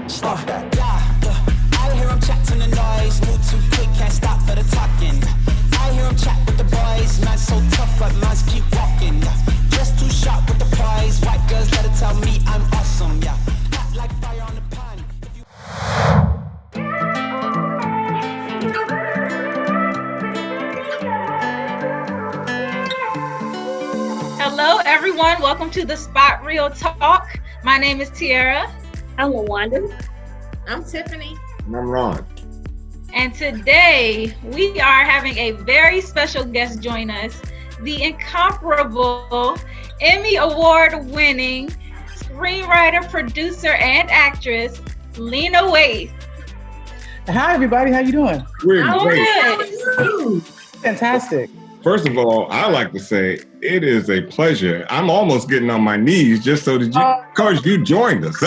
Stop that. Yeah, I hear him chat to the noise. Move too quick, can't stop for the talking. I hear him chat with the boys. Man so tough, but mans keep walking. Just too sharp with the prize. White girls let it tell me I'm awesome. Yeah, hot like fire on the pan. Hello, everyone. Welcome to the Spot Real Talk. My name is Tiara. I'm LaWanda. I'm Tiffany. And I'm Ron. And today we are having a very special guest join us, the incomparable Emmy Award winning screenwriter, producer, and actress, Lena Waithe. Hi, everybody. How you doing? We're great. Good. Fantastic. First of all, I like to say it is a pleasure. I'm almost getting on my knees just so that because you joined us.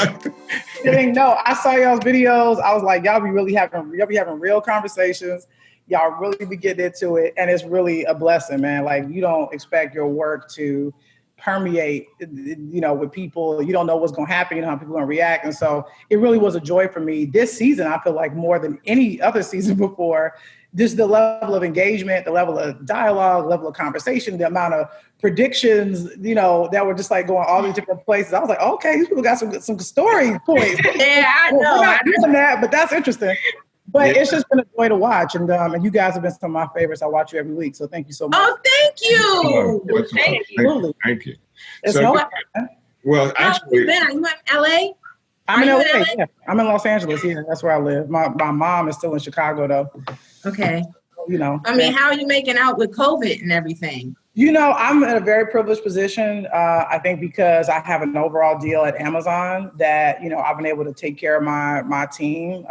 No, I saw y'all's videos. I was like, y'all be having real conversations. Y'all really be getting into it, and it's really a blessing, man. Like, you don't expect your work to permeate, with people. You don't know what's going to happen. You know how people are going to react, and so it really was a joy for me this season. I feel like more than any other season before. Just the level of engagement, the level of dialogue, level of conversation, the amount of predictions, that were just like going all these different places. I was like, okay, these people got some story points. Yeah, I know. We're not doing that, but that's interesting. But It's just been a joy to watch, and you guys have been some of my favorites. I watch you every week, so thank you so much. Oh, thank you. Thank you. It's So, no well, actually, Are you in LA? I'm in Are LA. you in LA? Yeah. I'm in Los Angeles. Yeah, that's where I live. My mom is still in Chicago, though. Okay. I mean, how are you making out with COVID and everything? I'm in a very privileged position. I think because I have an overall deal at Amazon that, I've been able to take care of my team.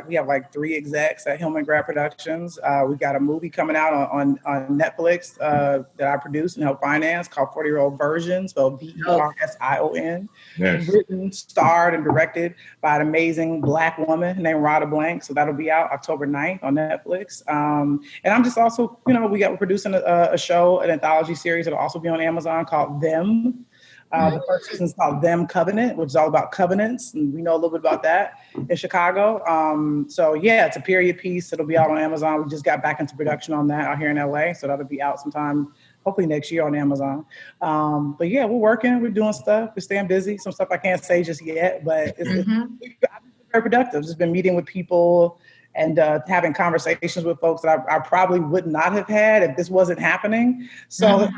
We have like 3 execs at Hillman Grad Productions. We've got a movie coming out on Netflix that I produced and help finance called 40-Year-Old Version, spelled Version. yes. Written, starred, and directed by an amazing Black woman named Rada Blank. So that'll be out October 9th on Netflix. And I'm just also, we're producing a show, an anthology series that'll also be on Amazon called Them. The first season is called Them Covenant, which is all about covenants. And we know a little bit about that in Chicago. It's a period piece. It'll be out on Amazon. We just got back into production on that out here in LA. So that'll be out sometime, hopefully next year on Amazon. We're working, we're doing stuff, we're staying busy. Some stuff I can't say just yet, but I've been very productive. Just been meeting with people and having conversations with folks that I probably would not have had if this wasn't happening. So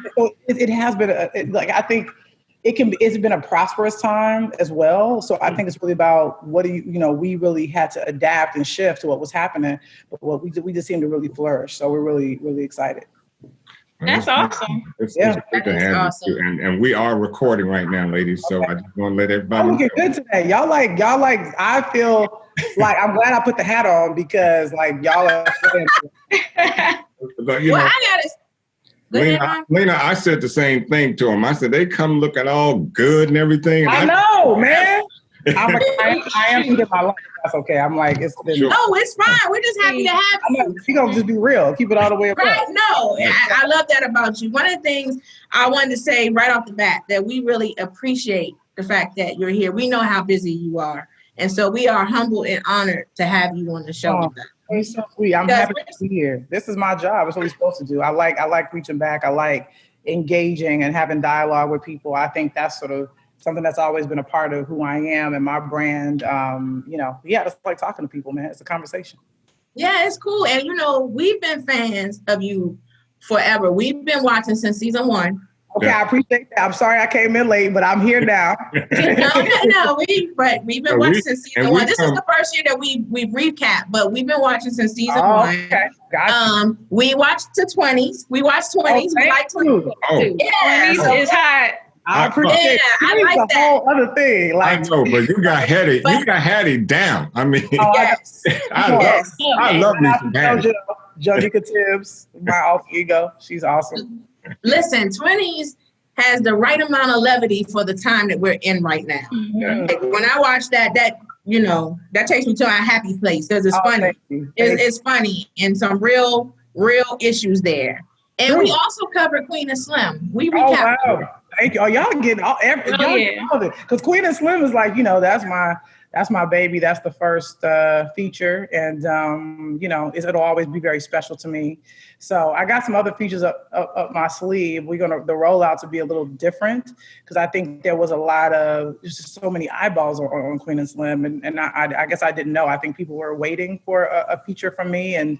it has been, I think it's been a prosperous time as well. So I think it's really about we really had to adapt and shift to what was happening, but we just seem to really flourish. So we're really, really excited. That's awesome. It's great to have you. And we are recording right now, ladies. So I just want to let everybody know. Looking good today. Y'all like, I feel like I'm glad I put the hat on because y'all are. But, I got it. Lena, I said the same thing to him. I said, they come looking all good and everything. And I know, man. I am eating my life. That's okay. I'm like, it's been. Sure. No, it's fine. We're just happy to have you. She gonna just be real. Keep it all the way up. Right? No, I love that about you. One of the things I wanted to say right off the bat that we really appreciate the fact that you're here. We know how busy you are, and so we are humbled and honored to have you on the show. You're so sweet. I'm happy to be here. This is my job. It's what we're supposed to do. I like reaching back. I like engaging and having dialogue with people. I think that's sort of something that's always been a part of who I am and my brand. It's like talking to people, man. It's a conversation. Yeah, it's cool. And, we've been fans of you forever. We've been watching since season 1. Okay, I appreciate that. I'm sorry I came in late, but I'm here now. We've been watching since season 1. This is the first year that we've recapped, but we've been watching since season 1. Okay, gotcha. We watched the 20s. We watched 20s. We like 20s too. Yeah, 20s is hot. I appreciate it. I like that. Whole other thing. I know, but you got Hattie down. I mean, yes. I love me some Hattie. Jojika Tibbs, my alter ego. She's awesome. Listen, 20s has the right amount of levity for the time that we're in right now. Yeah. Like, when I watch that takes me to a happy place because it's funny. It's funny and some real issues there. And we also covered Queen and Slim. We recapped. Oh, wow. Thank you. Oh, y'all getting all of it. Because Queen and Slim is like, that's my baby. That's the first feature. And, it'll always be very special to me. So I got some other features up my sleeve. The rollout to be a little different because I think there was just so many eyeballs on Queen and Slim. And I guess I didn't know. I think people were waiting for a feature from me. And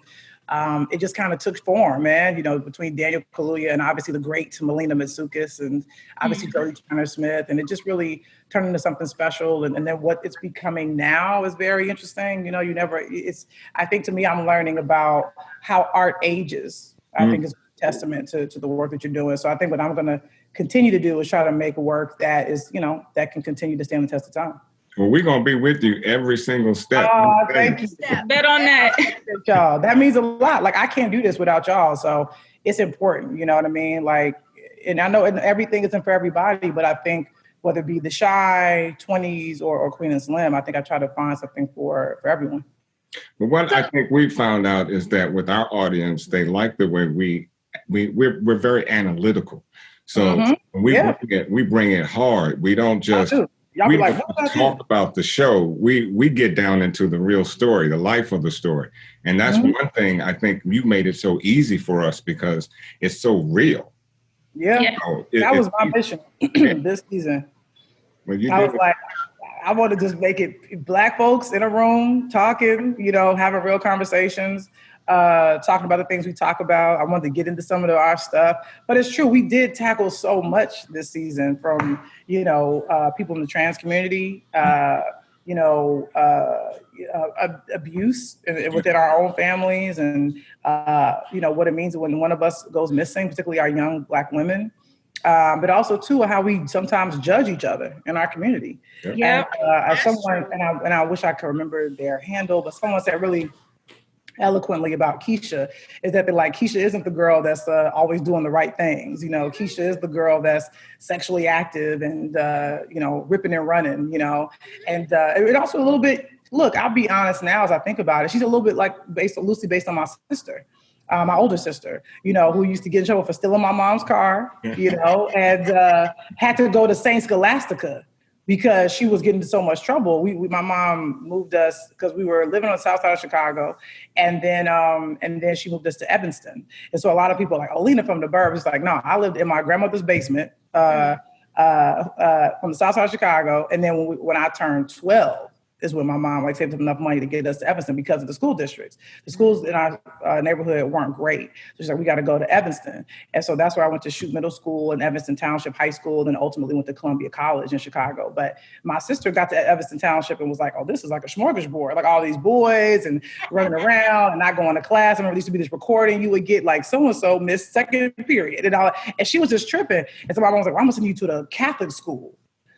it just kind of took form, man, between Daniel Kaluuya and obviously the great Melina Matsoukas and obviously Jodie Turner-Smith. And it just really turned into something special. And then what it's becoming now is very interesting. I think to me, I'm learning about how art ages. I think is a testament to the work that you're doing. So I think what I'm going to continue to do is try to make work that is, that can continue to stand the test of time. Well, we're going to be with you every single step. Oh, thank you. Bet on that. Y'all. That means a lot. Like, I can't do this without y'all. So it's important. You know what I mean? Like, and I know everything isn't for everybody, but I think whether it be the Shy, 20s, or Queen and Slim, I think I try to find something for everyone. But what I think we found out is that with our audience, they like the way we're very analytical. So when we bring it hard. We don't just... We talk about the show. We get down into the real story, the life of the story. And that's one thing I think you made it so easy for us because it's so real. Yeah. So that was my mission this season. I was like, I want to just make it Black folks in a room talking, having real conversations, talking about the things we talk about. I wanted to get into some of our stuff, but it's true. We did tackle so much this season from, people in the trans community, abuse within our own families and, what it means when one of us goes missing, particularly our young Black women. But also too, how we sometimes judge each other in our community. Yeah. And someone, and I wish I could remember their handle, but someone said really eloquently about Keisha is that they're like, Keisha isn't the girl that's always doing the right things. Keisha is the girl that's sexually active and, ripping and running, and it also a little bit, look, I'll be honest now as I think about it, she's a little bit like loosely based on my sister. My older sister, who used to get in trouble for stealing my mom's car, and had to go to St. Scholastica because she was getting into so much trouble. My mom moved us because we were living on the south side of Chicago, and then she moved us to Evanston. And so a lot of people are like, oh, Lena from the burbs. It's like, no, I lived in my grandmother's basement from the south side of Chicago. And then when I turned 12, is when my mom saved up enough money to get us to Evanston because of the school districts. The schools in our neighborhood weren't great. So she's like, we got to go to Evanston. And so that's where I went to Shute Middle School and Evanston Township High School, and ultimately went to Columbia College in Chicago. But my sister got to Evanston Township and was like, oh, this is like a smorgasbord, like all these boys and running around and not going to class. I remember there used to be this recording, you would get like so-and-so missed second period and all. And she was just tripping. And so my mom was like, well, I'm going to send you to the Catholic school.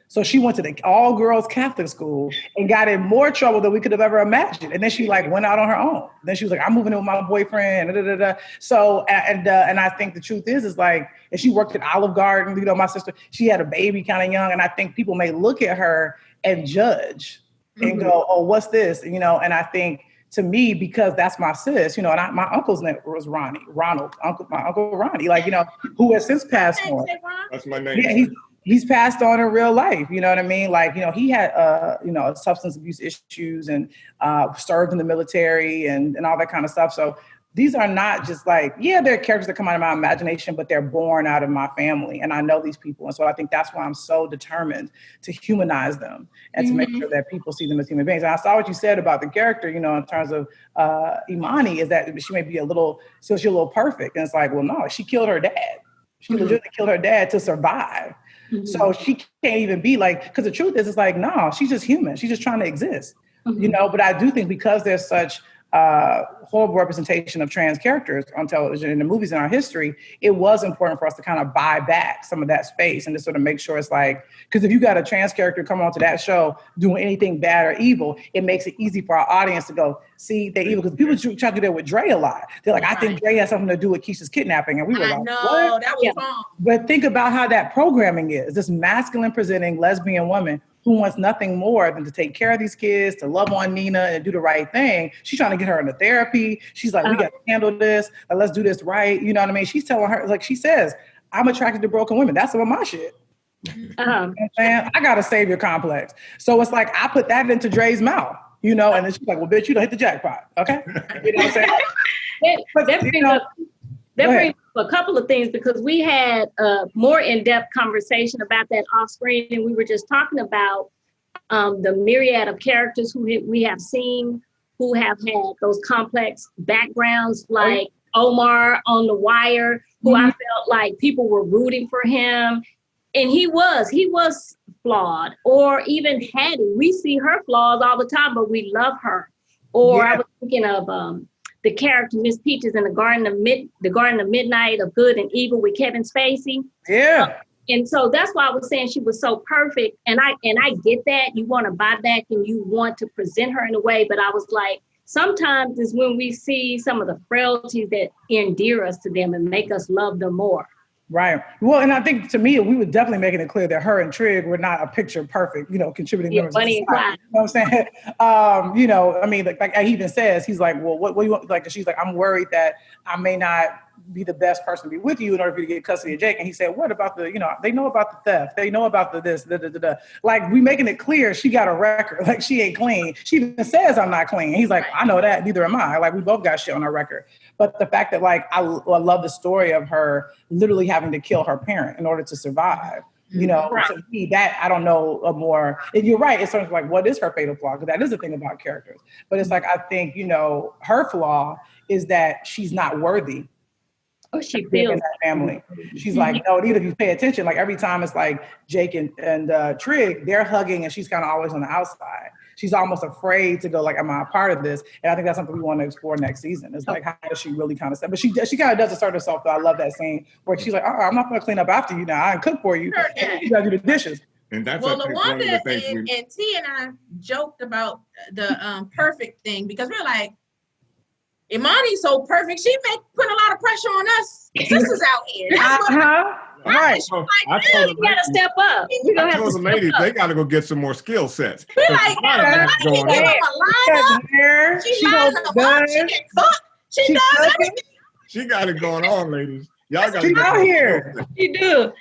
So she went to the all-girls Catholic school and got in more trouble than we could have ever imagined. And then she went out on her own. Then she was like, I'm moving in with my boyfriend. So, and I think the truth is like, and she worked at Olive Garden, my sister, she had a baby kind of young. And I think people may look at her and judge and go, oh, what's this? And I think to me, because that's my sis, and my uncle's name was Ronny, my uncle Ronny, who has since passed on. That's my name. Yeah, he's passed on in real life. You know what I mean? He had, substance abuse issues and served in the military and all that kind of stuff. So these are not just they're characters that come out of my imagination, but they're born out of my family. And I know these people. And so I think that's why I'm so determined to humanize them and to make sure that people see them as human beings. And I saw what you said about the character, in terms of Imani, is that she may be she's a little perfect. And it's like, well, no, she killed her dad. She legitimately killed her dad to survive. So she can't even be because the truth is, it's like, no, she's just human. She's just trying to exist, but I do think because there's such horrible representation of trans characters on television and the movies in our history, it was important for us to kind of buy back some of that space and to sort of make sure it's because if you got a trans character come onto that show doing anything bad or evil, it makes it easy for our audience to go, see, they're evil. Because people try to do that with Dre a lot. They're like, I think Dre has something to do with Keisha's kidnapping. And we were like, what? That was wrong. But think about how that programming is. This masculine presenting lesbian woman who wants nothing more than to take care of these kids, to love on Nina and do the right thing. She's trying to get her into therapy. She's like, we got to handle this. Let's do this right. You know what I mean? She's telling her, she says, I'm attracted to broken women. That's some of my shit. And I got a savior complex. So it's like, I put that into Dre's mouth, you know, and then she's like, well, bitch, you don't hit the jackpot. Okay. You know what I'm saying? That brings up a couple of things, because we had a more in-depth conversation about that off screen, and we were just talking about the myriad of characters who we have seen who have had those complex backgrounds, like Omar on The Wire, who I felt like people were rooting for him. And he was flawed. Or even Hattie, we see her flaws all the time, but we love her. Or I was thinking of the character Miss Peaches in the Garden of Midnight of Good and Evil with Kevin Spacey. Yeah. And so that's why I was saying she was so perfect. And I get that you want to buy back and you want to present her in a way, but I was like, sometimes is when we see some of the frailties that endear us to them and make us love them more. Right. Well, and I think to me, we were definitely making it clear that her and Trigg were not a picture perfect, you know, contributing members. Funny and quiet. You know what I'm saying? You know, I mean, like he even says, he's like, well, what do you want? Like, she's like, I'm worried that I may not be the best person to be with you in order for you to get custody of Jake. And he said, what about the, you know, they know about the theft. They know about the this, Like, we making it clear she got a record. Like, she ain't clean. She even says, I'm not clean. And he's like, I know that. Neither am I. Like, we both got shit on our record. But the fact that, like, I love the story of her literally having to kill her parent in order to survive. You know, to me, that I don't know a more, and you're right, it's sort of like, what is her fatal flaw? Because that is the thing about characters. But it's like, I think, you know, her flaw is that she's not worthy. Oh, she feels in that family. She's like, no, neither of you pay attention. Like, every time it's like Jake and Trigg, they're hugging and she's kind of always on the outside. She's almost afraid to go, like, am I a part of this? And I think that's something we want to explore next season. It's like, how does she really kind of say? But she kind of does assert herself, though. I love that scene where she's like, I'm not going to clean up after you now. I didn't cook for you. You got to do the dishes. And that's well, the one that and T and I joked about the perfect thing, because we're like, Imani's so perfect. She put a lot of pressure on us sisters out here. That's right. You gotta step up. You I told the ladies they gotta go get some more skill sets. We're like, she give them a lineup. She lines them up. She can cook. She does everything. She got it going on, ladies. Y'all got to out here. She do.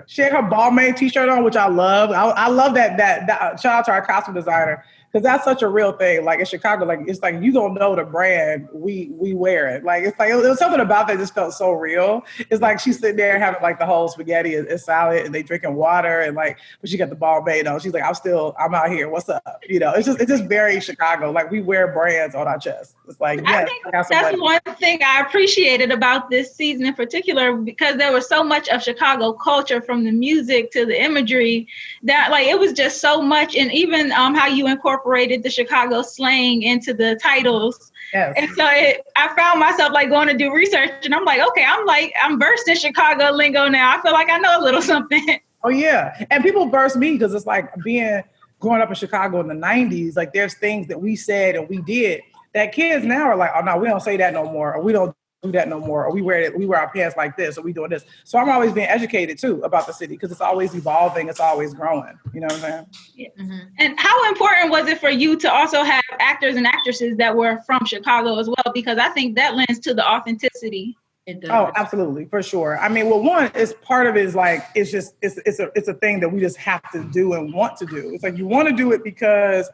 She had her Balmain t-shirt on, which I love. I love that shout out to our costume designer, because that's such a real thing. Like, in Chicago, like, it's like, you don't know the brand, we wear it. Like, it's like, it was something about that just felt so real. It's like she's sitting there having like the whole spaghetti and salad, and they drinking water, and like, but she got the Balmain on. She's like, I'm out here. What's up? You know, it's just very Chicago. Like, we wear brands on our chest. It's like, I think that's one thing I appreciated about this season in particular, because there was so much of Chicago culture, from the music to the imagery, that like, it was just so much. And even how you incorporated the Chicago slang into the titles. Yes. And so I found myself like going to do research, and I'm like, okay, I'm versed in Chicago lingo now. I feel like I know a little something. Oh yeah. And people burst me, because it's like growing up in Chicago in the 90s, like, there's things that we said and we did that kids now are like, oh no, we don't say that no more, or we don't do that no more, or we wear our pants like this, or we doing this. So I'm always being educated too about the city, because it's always evolving, it's always growing. You know what I'm saying? Yeah. Mm-hmm. And how important was it for you to also have actors and actresses that were from Chicago as well? Because I think that lends to the authenticity. Oh, absolutely, for sure. I mean, well, one is part of it is like, it's a thing that we just have to do and want to do. It's like, you want to do it because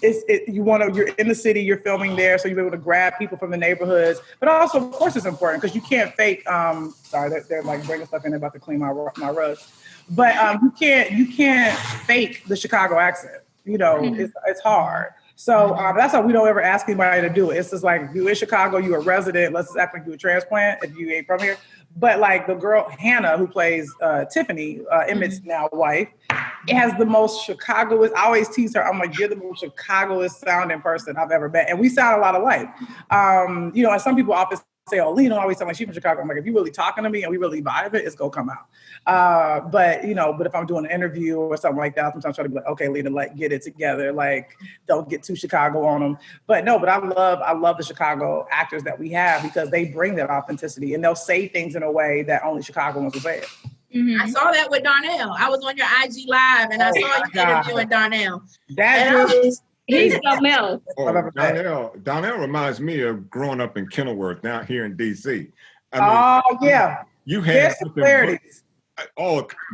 you're in the city, you're filming there, so you're able to grab people from the neighborhoods. But also, of course, it's important because you can't fake. Sorry, they're like bringing stuff in, about to clean my rugs. But you can't fake the Chicago accent. You know, it's hard. So that's why we don't ever ask anybody to do it. It's just like, you in Chicago, you a resident, let's just act like you a transplant if you ain't from here. But like the girl, Hannah, who plays Tiffany, Emmett's now wife, has the most Chicagoist, I always tease her, I'm like, you're the most Chicagoist sounding person I've ever met. And we sound a lot alike. You know, and some people often say, oh, Lena always sound like she's from Chicago. I'm like, if you're really talking to me and we really vibe it, it's gonna come out. But if I'm doing an interview or something like that, sometimes I try to be like, okay, Lena, like, get it together. Like, don't get too Chicago on them. But I love the Chicago actors that we have, because they bring that authenticity and they'll say things in a way that only Chicagoans will say it. Mm-hmm. I saw that with Darnell. I was on your IG Live and I saw you interviewing Darnell. He's something else. Darnell reminds me of growing up in Kenilworth, down here in DC. Yeah. You had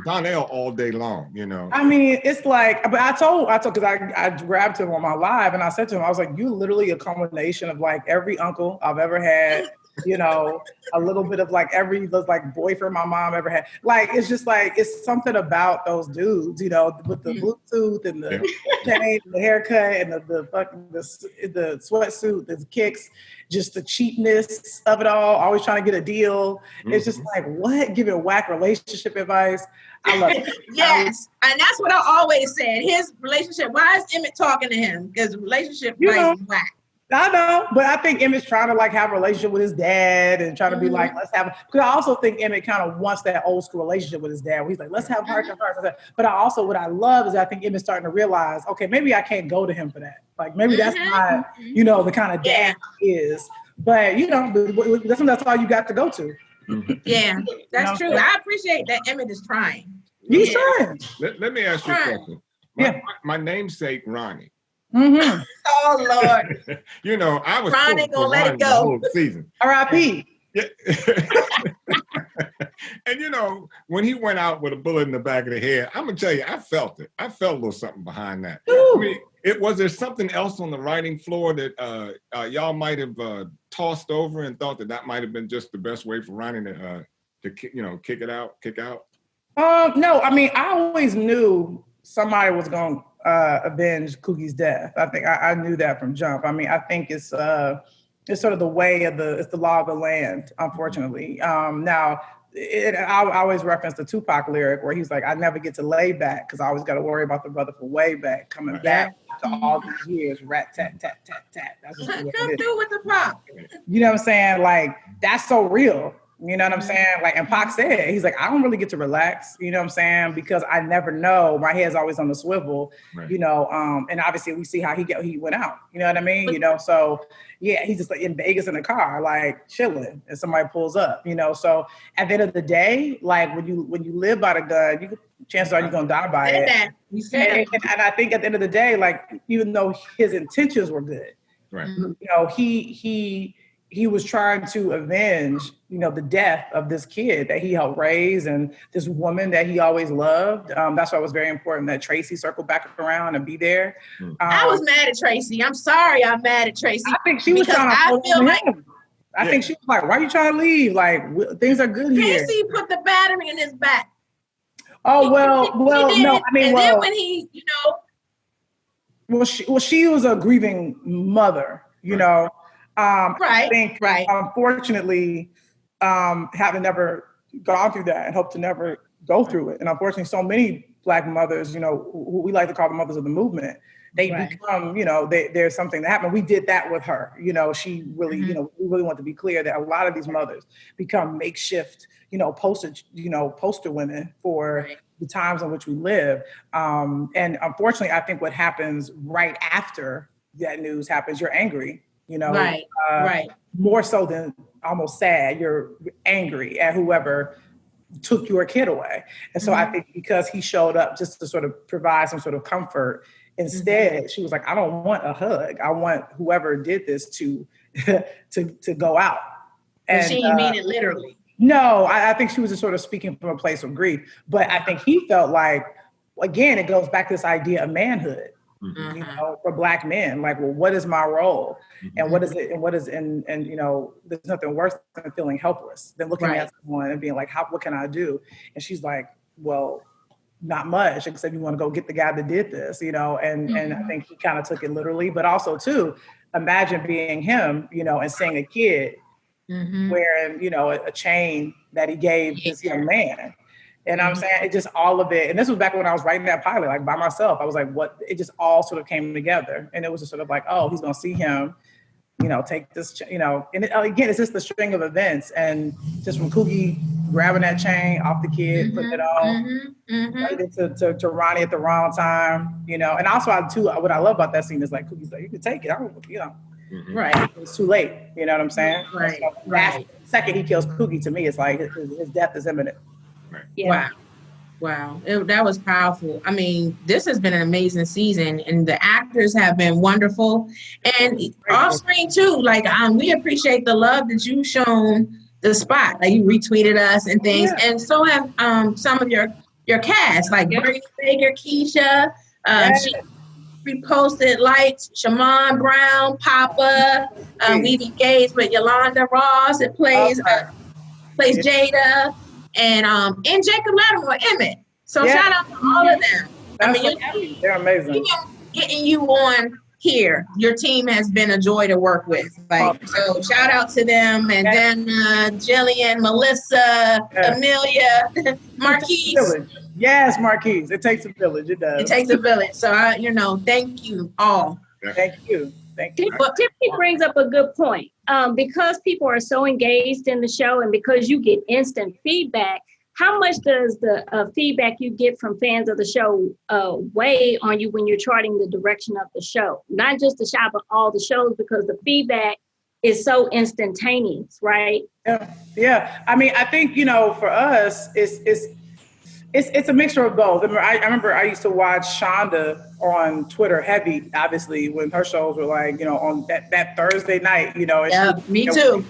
Donnell all day long, you know. I mean, it's like, but I told, because I grabbed him on my live and I said to him, I was like, you literally a combination of like every uncle I've ever had, you know, a little bit of like every like boyfriend my mom ever had. Like, it's just like, it's something about those dudes, you know, with the Bluetooth and the chain, the haircut and the fucking, the sweatsuit, the kicks, just the cheapness of it all, always trying to get a deal. It's just like, what? Giving whack relationship advice. I love it. Yes. And that's what I always said. His relationship, why is Emmett talking to him? Because relationship advice is whack. I know, but I think Emmett's trying to like have a relationship with his dad and trying to be like, let's have, because I also think Emmett kind of wants that old school relationship with his dad where he's like, let's have heart to heart. But what I love is I think Emmett's starting to realize, okay, maybe I can't go to him for that. Like maybe that's not, you know, the kind of dad he is. But you know, that's all you got to go to. Yeah, that's true. I appreciate that Emmett is trying. He's trying. Let me ask you a question. My namesake, Ronny. Oh Lord. You know, I was Ronny gonna let it go. The whole season. R.I.P. Yeah. And you know, when he went out with a bullet in the back of the head, I'm gonna tell you, I felt it. I felt a little something behind that. I mean, was there something else on the writing floor that y'all might have tossed over and thought that might have been just the best way for Ronny to kick out? No, I mean, I always knew somebody was going to avenge Coogie's death. I think I knew that from jump. I mean, I think it's sort of the way of it's the law of the land, unfortunately. Now, I always reference the Tupac lyric where he's like, I never get to lay back because I always got to worry about the brother from way back coming back after all these years, rat, tat, tat, tat, tat. That's just Come through with the pop. You know what I'm saying? Like, that's so real. You know what I'm saying? Like, and Pac said, he's like, I don't really get to relax, you know what I'm saying? Because I never know. My head's always on the swivel, you know, and obviously we see how he went out, you know what I mean? You know, so yeah, he's just like in Vegas in the car, like chilling, and somebody pulls up, you know? So at the end of the day, like when you live by the gun, chances are you're going to die by it. And I think at the end of the day, like, even though his intentions were good, you know, he was trying to avenge, you know, the death of this kid that he helped raise and this woman that he always loved. That's why it was very important that Tracy circled back around and be there. I was mad at Tracy. I'm sorry I'm mad at Tracy. I think she was trying to I think she was like, why are you trying to leave? Like, things are good here. Tracy put the battery in his back. Oh, well, no, I mean, then when he, you know. She was a grieving mother, you know. I think, unfortunately, having never gone through that and hope to never go through it. And unfortunately, so many Black mothers, you know, who we like to call the mothers of the movement, they become, you know, there's something that happened. We did that with her. You know, she really, you know, we really want to be clear that a lot of these mothers become makeshift, you know, poster women for the times in which we live. And unfortunately, I think what happens right after that news happens, you're angry. You know, more so than almost sad, you're angry at whoever took your kid away. And so I think because he showed up just to sort of provide some sort of comfort, instead, she was like, I don't want a hug. I want whoever did this to go out. And she didn't mean it literally. No, I think she was just sort of speaking from a place of grief. But I think he felt like, again, it goes back to this idea of manhood. You know, for Black men, like, well, what is my role, and what is it, and you know, there's nothing worse than feeling helpless than looking at someone and being like, what can I do? And she's like, well, not much, except you want to go get the guy that did this, you know. And I think he kind of took it literally, but also too, imagine being him, you know, and seeing a kid wearing, you know, a chain that he gave this young man. And I'm saying, it just all of it. And this was back when I was writing that pilot, like by myself. I was like, what? It just all sort of came together. And it was just sort of like, oh, he's going to see him, you know, take this, you know. And again, it's just the string of events. And just from Coogie grabbing that chain off the kid, putting it on, to Ronny at the wrong time, you know. And also, what I love about that scene is like, Coogie's like, you can take it. I don't, you know. It's too late. You know what I'm saying? So the second he kills Coogie, to me, it's like his death is imminent. Yeah. Wow. That was powerful. I mean, this has been an amazing season, and the actors have been wonderful. And off screen too, like we appreciate the love that you've shown the spot. Like you retweeted us and things, and so have some of your cast, like Brittany Baker, Keisha. She reposted, liked Shaman Brown, Papa. We've engaged with Yolanda Ross. It plays Jada, and Jacob Lattimore, Emmett. So shout out to all of them. They're amazing. Even getting you on here, your team has been a joy to work with. So shout out to them, and then Jillian, Melissa, Amelia, Marquise. Yes, Marquise. It takes a village. It does. It takes a village. So thank you all. Thank you. Tiffany brings up a good point. Because people are so engaged in the show, and because you get instant feedback, how much does the feedback you get from fans of the show weigh on you when you're charting the direction of the show? Not just the show, but all the shows, because the feedback is so instantaneous, right? Yeah. I mean, I think, for us, it's a mixture of both. I remember I used to watch Shonda on Twitter heavy, obviously, when her shows were like, on that Thursday night, And me too.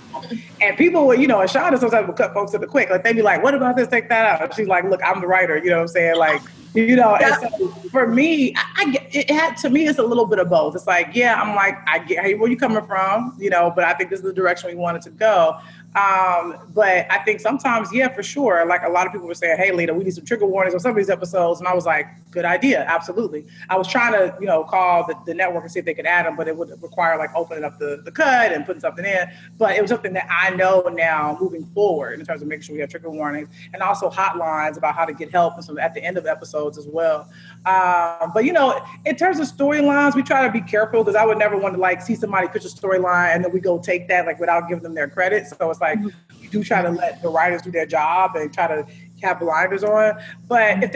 And people would, and Shonda sometimes would cut folks to the quick. Like, they'd be like, what about this? Take that out. And she's like, look, I'm the writer. You know what I'm saying? Like, and so for me, to me, it's a little bit of both. It's like, I'm like, I get where you're coming from, but I think this is the direction we wanted to go. But I think sometimes, for sure. Like a lot of people were saying, hey, Lena, we need some trigger warnings on some of these episodes. And I was like, good idea. Absolutely. I was trying to, call the network and see if they could add them, but it would require like opening up the cut and putting something in. But it was something that I know now moving forward in terms of making sure we have trigger warnings and also hotlines about how to get help and some at the end of episodes as well. But in terms of storylines, we try to be careful because I would never want to like see somebody pitch a storyline and then we go take that like without giving them their credit. So it's like we do try to let the writers do their job and try to have blinders on. But if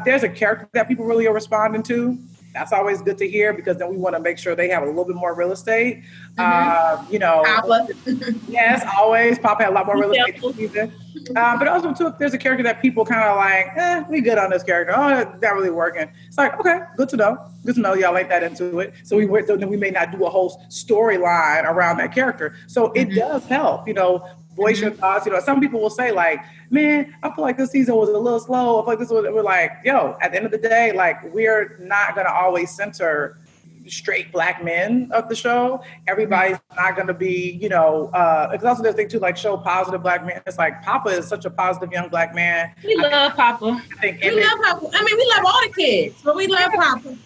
there's a character that people really are responding to, that's always good to hear because then we want to make sure they have a little bit more real estate. Papa. Yes, always. Papa had a lot more real estate this season. But also, too, if there's a character that people kind of like, we good on this character. Oh, that's not really working. It's like, okay, good to know. Good to know y'all ain't that into it. So we may not do a whole storyline around that character. So it does help, voice your thoughts. Some people will say like, man, I feel like this season was a little slow. I feel like this was, we're like, at the end of the day, like we're not going to always center straight Black men of the show. Everybody's not going to be, because also there's thing too, like show positive Black men. It's like Papa is such a positive young Black man. We love Papa. We love Papa. I mean, we love all the kids, but we love Papa.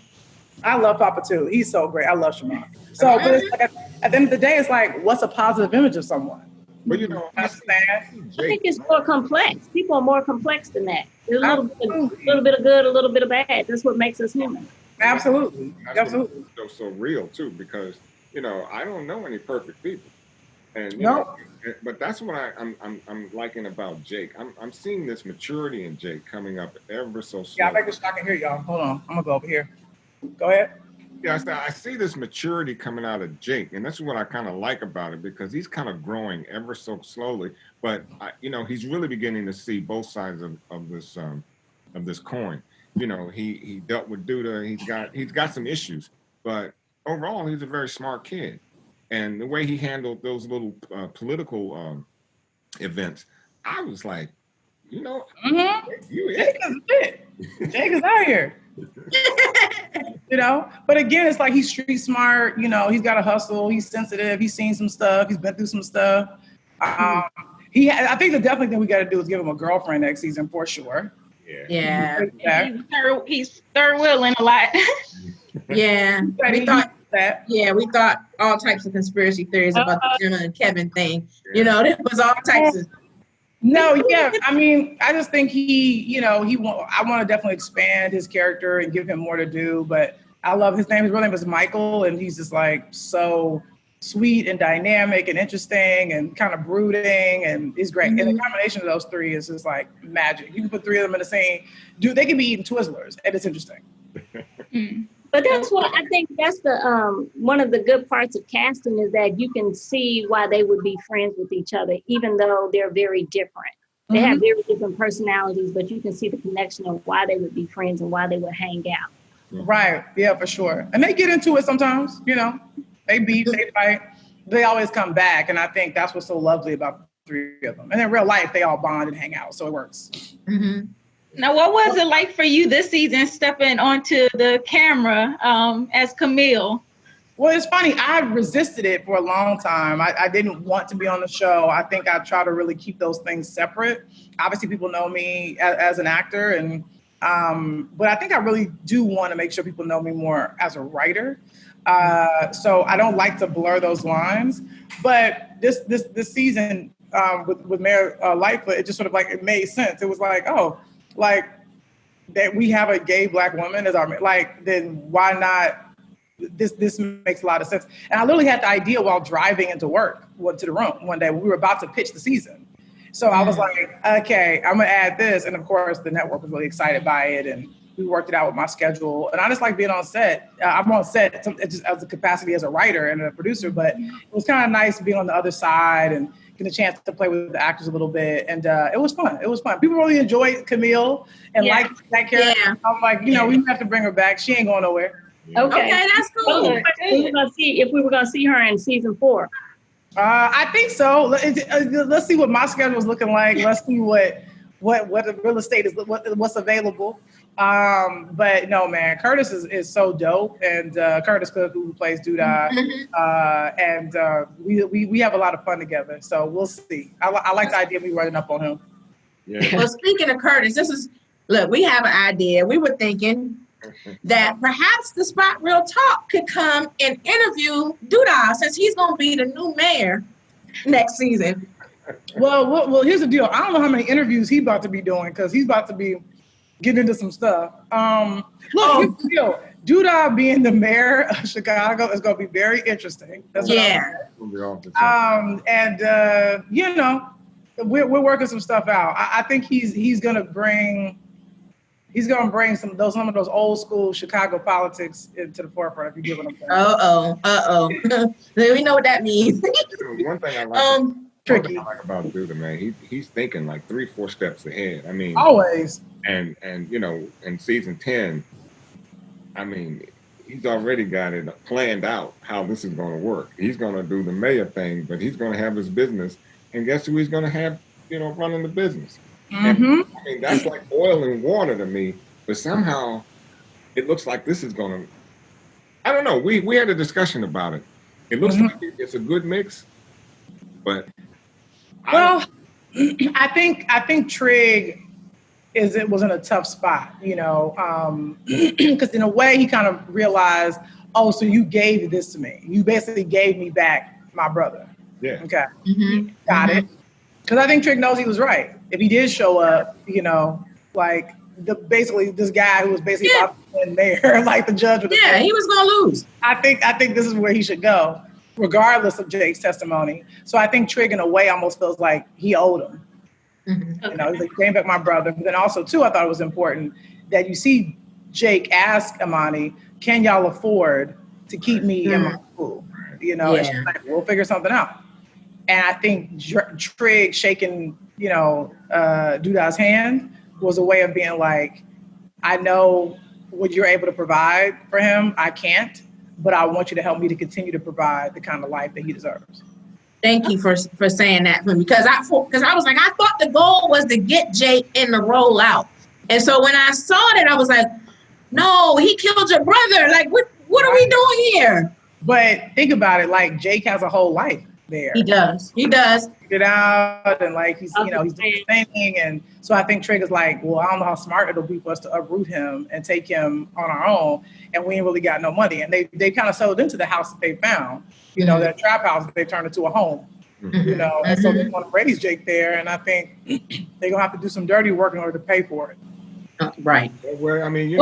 I love Papa too. He's so great. I love Shaman. So, but it's like, at the end of the day, it's like, what's a positive image of someone? But I think it's more complex. People are more complex than that. There's a little bit of good, a little bit of bad. That's what makes us human. Absolutely. So real too, because I don't know any perfect people, and but that's what I'm liking about Jake. I'm seeing this maturity in Jake coming up ever so slowly. Yeah, I can hear y'all. Hold on, I'm gonna go over here. Go ahead. Yeah, I see this maturity coming out of Jake, and that's what I kind of like about it because he's kind of growing ever so slowly. But he's really beginning to see both sides of this coin. He dealt with Duda. He's got some issues, but overall, he's a very smart kid. And the way he handled those little political events, I was like, you Jake is it. Jake is out here. But again, it's like he's street smart. He's got a hustle. He's sensitive. He's seen some stuff. He's been through some stuff. I think the definitely thing we got to do is give him a girlfriend next season for sure. Yeah. He's third wheeling a lot. Yeah. We thought all types of conspiracy theories about the Jenna and Kevin thing. There was all types of. No, yeah. I mean, I just think I want to definitely expand his character and give him more to do. But I love his real name is Michael, and he's just like so sweet and dynamic and interesting and kind of brooding, and he's great. And the combination of those three is just like magic. You can put three of them in the same. They can be eating Twizzlers, and it's interesting. But that's what I think. That's the one of the good parts of casting is that you can see why they would be friends with each other, even though they're very different. They have very different personalities, but you can see the connection of why they would be friends and why they would hang out. Right. Yeah, for sure. And they get into it sometimes. They beef, they fight. They always come back, and I think that's what's so lovely about three of them. And in real life, they all bond and hang out, so it works. Mm-hmm. Now, what was it like for you this season stepping onto the camera as Camille? Well, it's funny. I resisted it for a long time. I didn't want to be on the show. I think I try to really keep those things separate. Obviously, people know me as an actor, and but I think I really do want to make sure people know me more as a writer. So I don't like to blur those lines. But this season with Mayor Lightfoot, it just sort of like it made sense. It was like, oh, like that we have a gay Black woman as our then why not? This makes a lot of sense. And I literally had the idea while driving into work, to the room one day when we were about to pitch the season. So I was like, okay, I'm gonna add this. And of course the network was really excited by it, and we worked it out with my schedule. And I just like being on set. I'm on set just as a capacity as a writer and a producer, but it was kind of nice being on the other side and getting a chance to play with the actors a little bit. And it was fun. It was fun. People really enjoyed Camille and liked that character. Yeah. I'm like, we have to bring her back. She ain't going nowhere. Okay, that's cool. So we were gonna see if we were gonna see her in season 4. I think so. Let's see what my schedule is looking like. Let's see what the real estate is, what's available. But no, man, Curtis is so dope, and Curtis Cook, who plays Duda, and we have a lot of fun together. So we'll see. I like the idea of me running up on him. Yeah. Well, speaking of Curtis, we have an idea. We were thinking that perhaps the Spot Real Talk could come and interview Duda, since he's going to be the new mayor next season. Well, here's the deal. I don't know how many interviews he's about to be doing, because he's about to be getting into some stuff. Here's the deal. Duda being the mayor of Chicago is going to be very interesting. That's what we're working some stuff out. I think he's going to bring some of those old school Chicago politics into the forefront, if you get what I'm saying. We know what that means. One thing I like about Duda, man, he's thinking like 3-4 steps ahead. I mean, always. And in season 10, I mean, he's already got it planned out how this is going to work. He's going to do the mayor thing, but he's going to have his business, and guess who he's going to have, running the business? Mm-hmm. And, I mean, that's like oil and water to me, but somehow it looks like this is going to, I don't know. We had a discussion about it. It looks like it's a good mix, but I think Trigg was in a tough spot, because in a way he kind of realized, oh, so you gave this to me. You basically gave me back my brother. Yeah. Okay. Mm-hmm. Got it. Because I think Trigg knows he was right. If he did show up, basically this guy who was basically about to win mayor, like the judge with he was going to lose. I think this is where he should go, regardless of Jake's testimony. So I think Trigg, in a way, almost feels like he owed him. Mm-hmm. He's like, gave back my brother. But then also, too, I thought it was important that you see Jake ask Imani, can y'all afford to keep me in my school? And she's like, we'll figure something out. And I think Trigg shaking, Duda's hand was a way of being like, I know what you're able to provide for him. I can't, but I want you to help me to continue to provide the kind of life that he deserves. Thank you for saying that for me, because I was like, I thought the goal was to get Jake in the rollout. And so when I saw that, I was like, no, he killed your brother. Like, what are we doing here? But think about it, like Jake has a whole life there. He does. Get out and he's doing his thing. And so I think Trigg is like, well, I don't know how smart it'll be for us to uproot him and take him on our own. And we ain't really got no money. And they kind of sold into the house that they found, that trap house that they turned into a home, and so they want to raise Jake there. And I think they're going to have to do some dirty work in order to pay for it. Right. Well, I mean,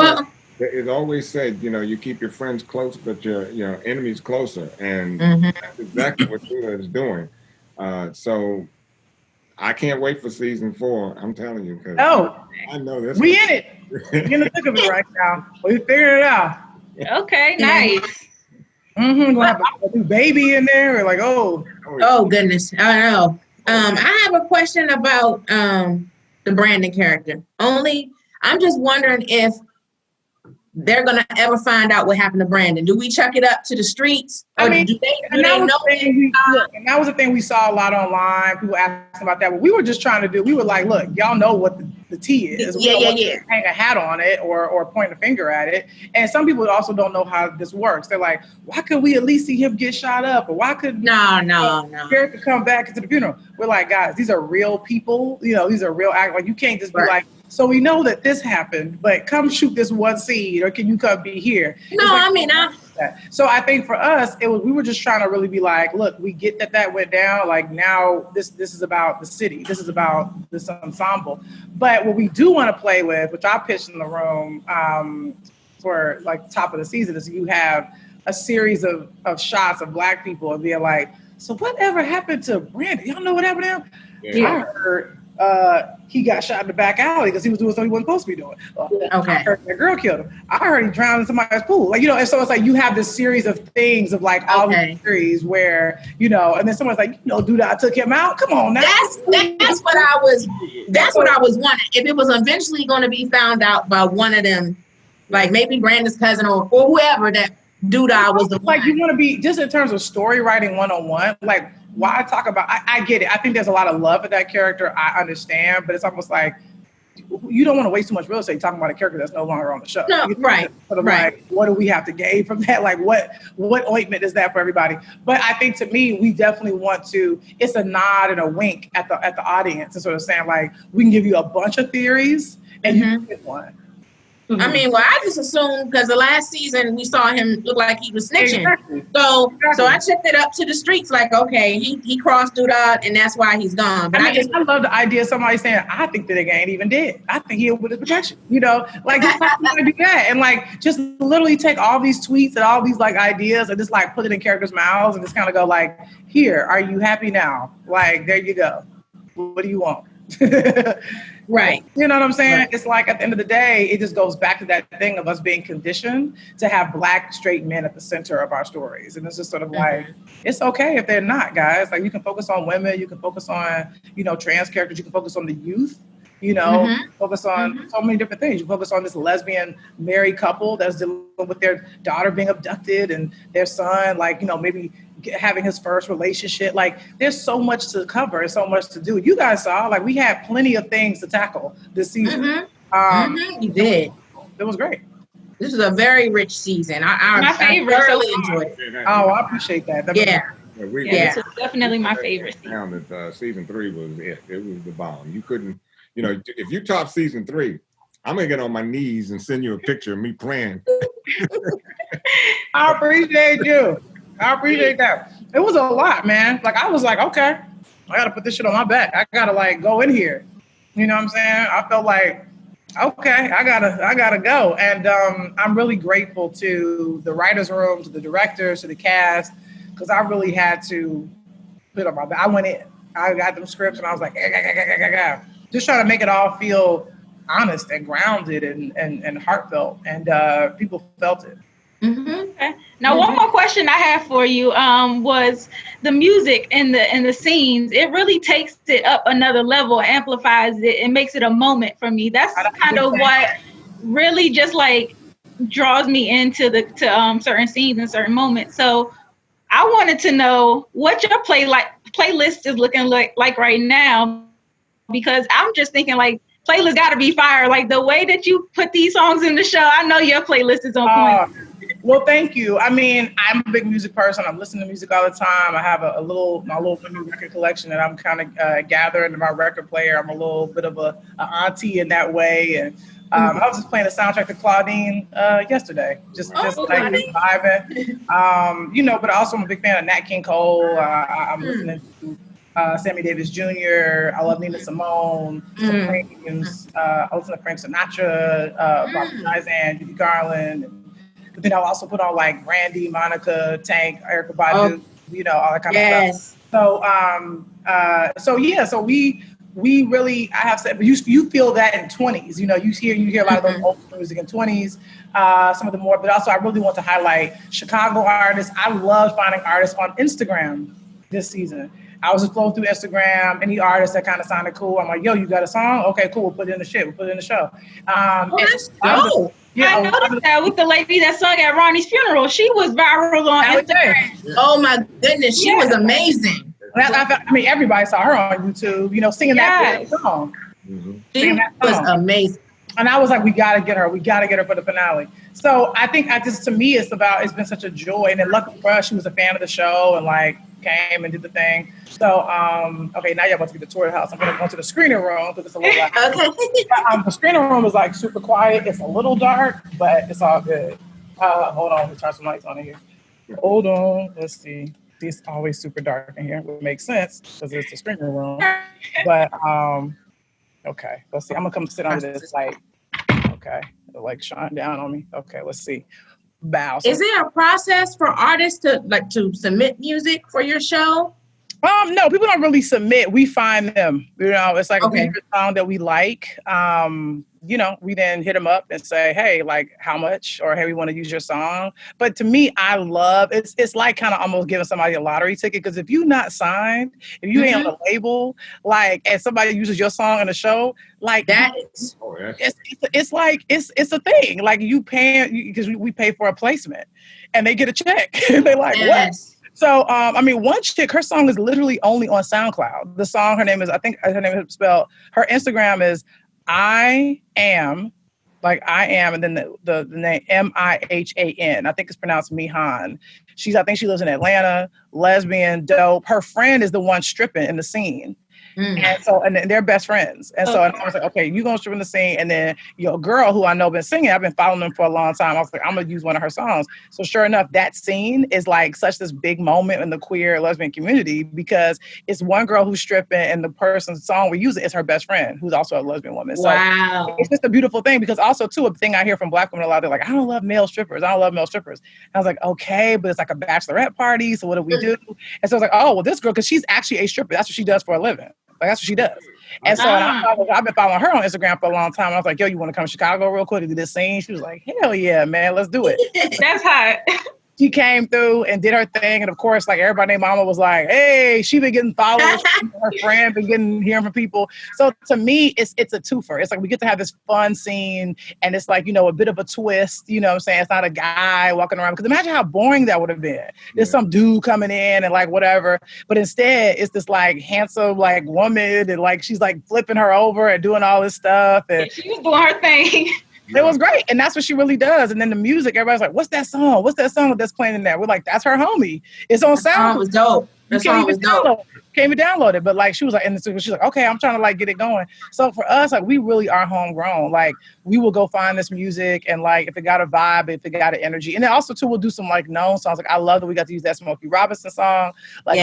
it's always said, you keep your friends close, but your enemies closer. And that's exactly what Duda is doing. So I can't wait for season 4. I'm telling you. I know this. We in it. We're in the thick of it right now. We figured it out. Okay, nice. We'll have a new baby in there. We're like, oh goodness. I know. I have a question about the Brandon character. I'm just wondering if they're gonna ever find out what happened to Brandon? Do we chuck it up to the streets? Or do they know? And that was the thing we saw a lot online. People asking about that. But we were just trying to do. We were like, look, y'all know what the tea is. We don't want to hang a hat on it or point a finger at it. And some people also don't know how this works. They're like, why could we at least see him get shot up? Or why could character come back to the funeral? We're like, guys, these are real people. You know, these are real actors. Like, you can't just be like, so we know that this happened, but come shoot this one scene, or can you come be here? No, like, so I think for us, we were just trying to really be like, look, we get that went down. Like, now this is about the city. This is about this ensemble. But what we do want to play with, which I pitched in the room for like top of the season, is you have a series of shots of Black people and being like, so whatever happened to Brandon? Y'all know what happened to him? Yeah. I heard he got shot in the back alley because he was doing something he wasn't supposed to be doing. I heard that girl killed him. I heard he drowned in somebody's pool. Like, you know, and so it's like you have this series of things of like all these series where, you know, and then someone's like, you know, dude, I took him out. Come on now. That's what I was wanting. If it was eventually going to be found out by one of them, like maybe Brandon's cousin or whoever, that dude was the like one. You want to be just in terms of story writing 101, like why talk about, I get it. I think there's a lot of love for that character. I understand, but it's almost like you don't want to waste too much real estate talking about a character that's no longer on the show. No, right. Sort of like, what do we have to gain from that? Like, what ointment is that for everybody? But I think to me, we definitely want to. It's a nod and a wink at the audience and sort of saying like, we can give you a bunch of theories and you can pick one. Mm-hmm. I mean, well, I just assumed because the last season we saw him look like he was snitching. Exactly. So I checked it up to the streets like, okay, he crossed dude out and that's why he's gone. But I love the idea of somebody saying, I think the nigga ain't even dead. I think he'll with his protection. You know, like just do that and like just literally take all these tweets and all these like ideas and just like put it in characters' mouths and just kind of go like, here, are you happy now? Like, there you go. What do you want? Right. You know what I'm saying? Right. It's like at the end of the day, it just goes back to that thing of us being conditioned to have Black straight men at the center of our stories. And it's just sort of like, it's okay if they're not, guys. Like you can focus on women, you can focus on, you know, trans characters, you can focus on the youth, you know, focus on so many different things. You focus on this lesbian married couple that's dealing with their daughter being abducted and their son, like, you know, maybe having his first relationship. Like there's so much to cover and so much to do. You guys saw, like we had plenty of things to tackle this season. You did. It was great. This is a very rich season. I thoroughly enjoyed it. Oh, I appreciate that. This was definitely my favorite season. Season 3 was it. It was the bomb. You couldn't, you know, if you top season 3, I'm gonna get on my knees and send you a picture of me playing. I appreciate you. I appreciate that. It was a lot, man. Like I was like, okay, I gotta put this shit on my back. I gotta like go in here. You know what I'm saying? I felt like, okay, I gotta go. And I'm really grateful to the writers' room, to the directors, to the cast, because I really had to put on my back. I went in, I got them scripts, and I was like, just trying to make it all feel honest and grounded and heartfelt, and people felt it. Okay. Now, one more question I have for you was the music and the scenes. It really takes it up another level, amplifies it, and makes it a moment for me. That's kind of what really just like draws me into certain scenes and certain moments. So I wanted to know what your playlist is looking like right now, because I'm just thinking like playlist got to be fire. Like the way that you put these songs in the show, I know your playlist is on point. Well, thank you. I mean, I'm a big music person. I'm listening to music all the time. I have my little new record collection that I'm kind of gathering in my record player. I'm a little bit of an auntie in that way. And I was just playing the soundtrack to Claudine yesterday. Just vibing. You know, but also I'm a big fan of Nat King Cole. I'm listening to Sammy Davis Jr. I love Nina Simone, Supremes. I listen to Frank Sinatra, Barbra Streisand, Judy Garland. But then I'll also put on like Brandy, Monica, Tank, Erykah Badu, you know, all that kind of stuff. So we really, I have said, you feel that in 20s, you know, you hear a lot of those old music in 20s, some of the more, but also I really want to highlight Chicago artists. I love finding artists on Instagram this season. I was just flowing through Instagram, any artist that kind of sounded cool. I'm like, yo, you got a song? Okay, cool. We'll put it in the show. I noticed that with the lady that sung at Ronnie's funeral. She was viral on Instagram. Oh my goodness, she was amazing. I mean, everybody saw her on YouTube, you know, singing that song. She was amazing. And I was like, we gotta get her for the finale. So I think to me, it's been such a joy. And then luckily for us, she was a fan of the show and like came and did the thing. So, okay, now you're about to get the tour of the house. I'm gonna go to the screening room because it's a little loud. Okay. The screening room is like super quiet. It's a little dark, but it's all good. Hold on, let me turn some lights on in here. Hold on, let's see. It's always super dark in here, which makes sense because it's the screening room. But okay, let's see. I'm gonna come sit under this light. Okay, the light shine down on me. Okay, let's see. Bow. Is there a process for artists to submit music for your show? No, people don't really submit. We find them. You know, it's like a favorite song that we like. You know, we then hit them up and say, hey, like how much? Or hey, we want to use your song. But to me, I love it's like kind of almost giving somebody a lottery ticket. Because if you're not signed, if you ain't on a label, like, and somebody uses your song in a show, like that is it's like it's a thing. Like you paying because we pay for a placement and they get a check. They're like, what? So, I mean, one chick, her song is literally only on SoundCloud. The song, her name is spelled, her Instagram is I am, and then the name Mihan. I think it's pronounced Mihan. I think she lives in Atlanta, lesbian, dope. Her friend is the one stripping in the scene. And they're best friends. And so and I was like, okay, you gonna strip in the scene. And then your girl who I know been singing, I've been following them for a long time. I was like, I'm gonna use one of her songs. So sure enough, that scene is like such this big moment in the queer lesbian community because it's one girl who's stripping and the person's song we're using is her best friend, who's also a lesbian woman. So it's just a beautiful thing because also too, a thing I hear from Black women a lot, they're like, I don't love male strippers. And I was like, okay, but it's like a bachelorette party. So what do we do? And so I was like, oh, well, this girl, because she's actually a stripper. That's what she does for a living. Like, that's what she does. And so I've been following her on Instagram for a long time. I was like, yo, you want to come to Chicago real quick and do this scene? She was like, hell yeah, man, let's do it. That's hot. She came through and did her thing. And of course, like everybody named Mama was like, hey, she been getting followers from her friend, been hearing from people. So to me, it's a twofer. It's like we get to have this fun scene and it's like, you know, a bit of a twist, you know what I'm saying? It's not a guy walking around. Because imagine how boring that would have been. There's some dude coming in and like whatever. But instead, it's this like handsome like woman and like she's like flipping her over and doing all this stuff. And she was doing her thing. It was great. And that's what she really does. And then the music, everybody's like, what's that song? What's that song that's playing in there? We're like, that's her homie. It's on sound. That was dope. That song was dope. Can't even download it. But like, she was like, she's like, okay, I'm trying to like get it going. So for us, like, we really are homegrown. Like, we will go find this music and like, if it got a vibe, if it got an energy. And then also too, we'll do some like known songs. Like, I love that we got to use that Smokey Robinson song. Like,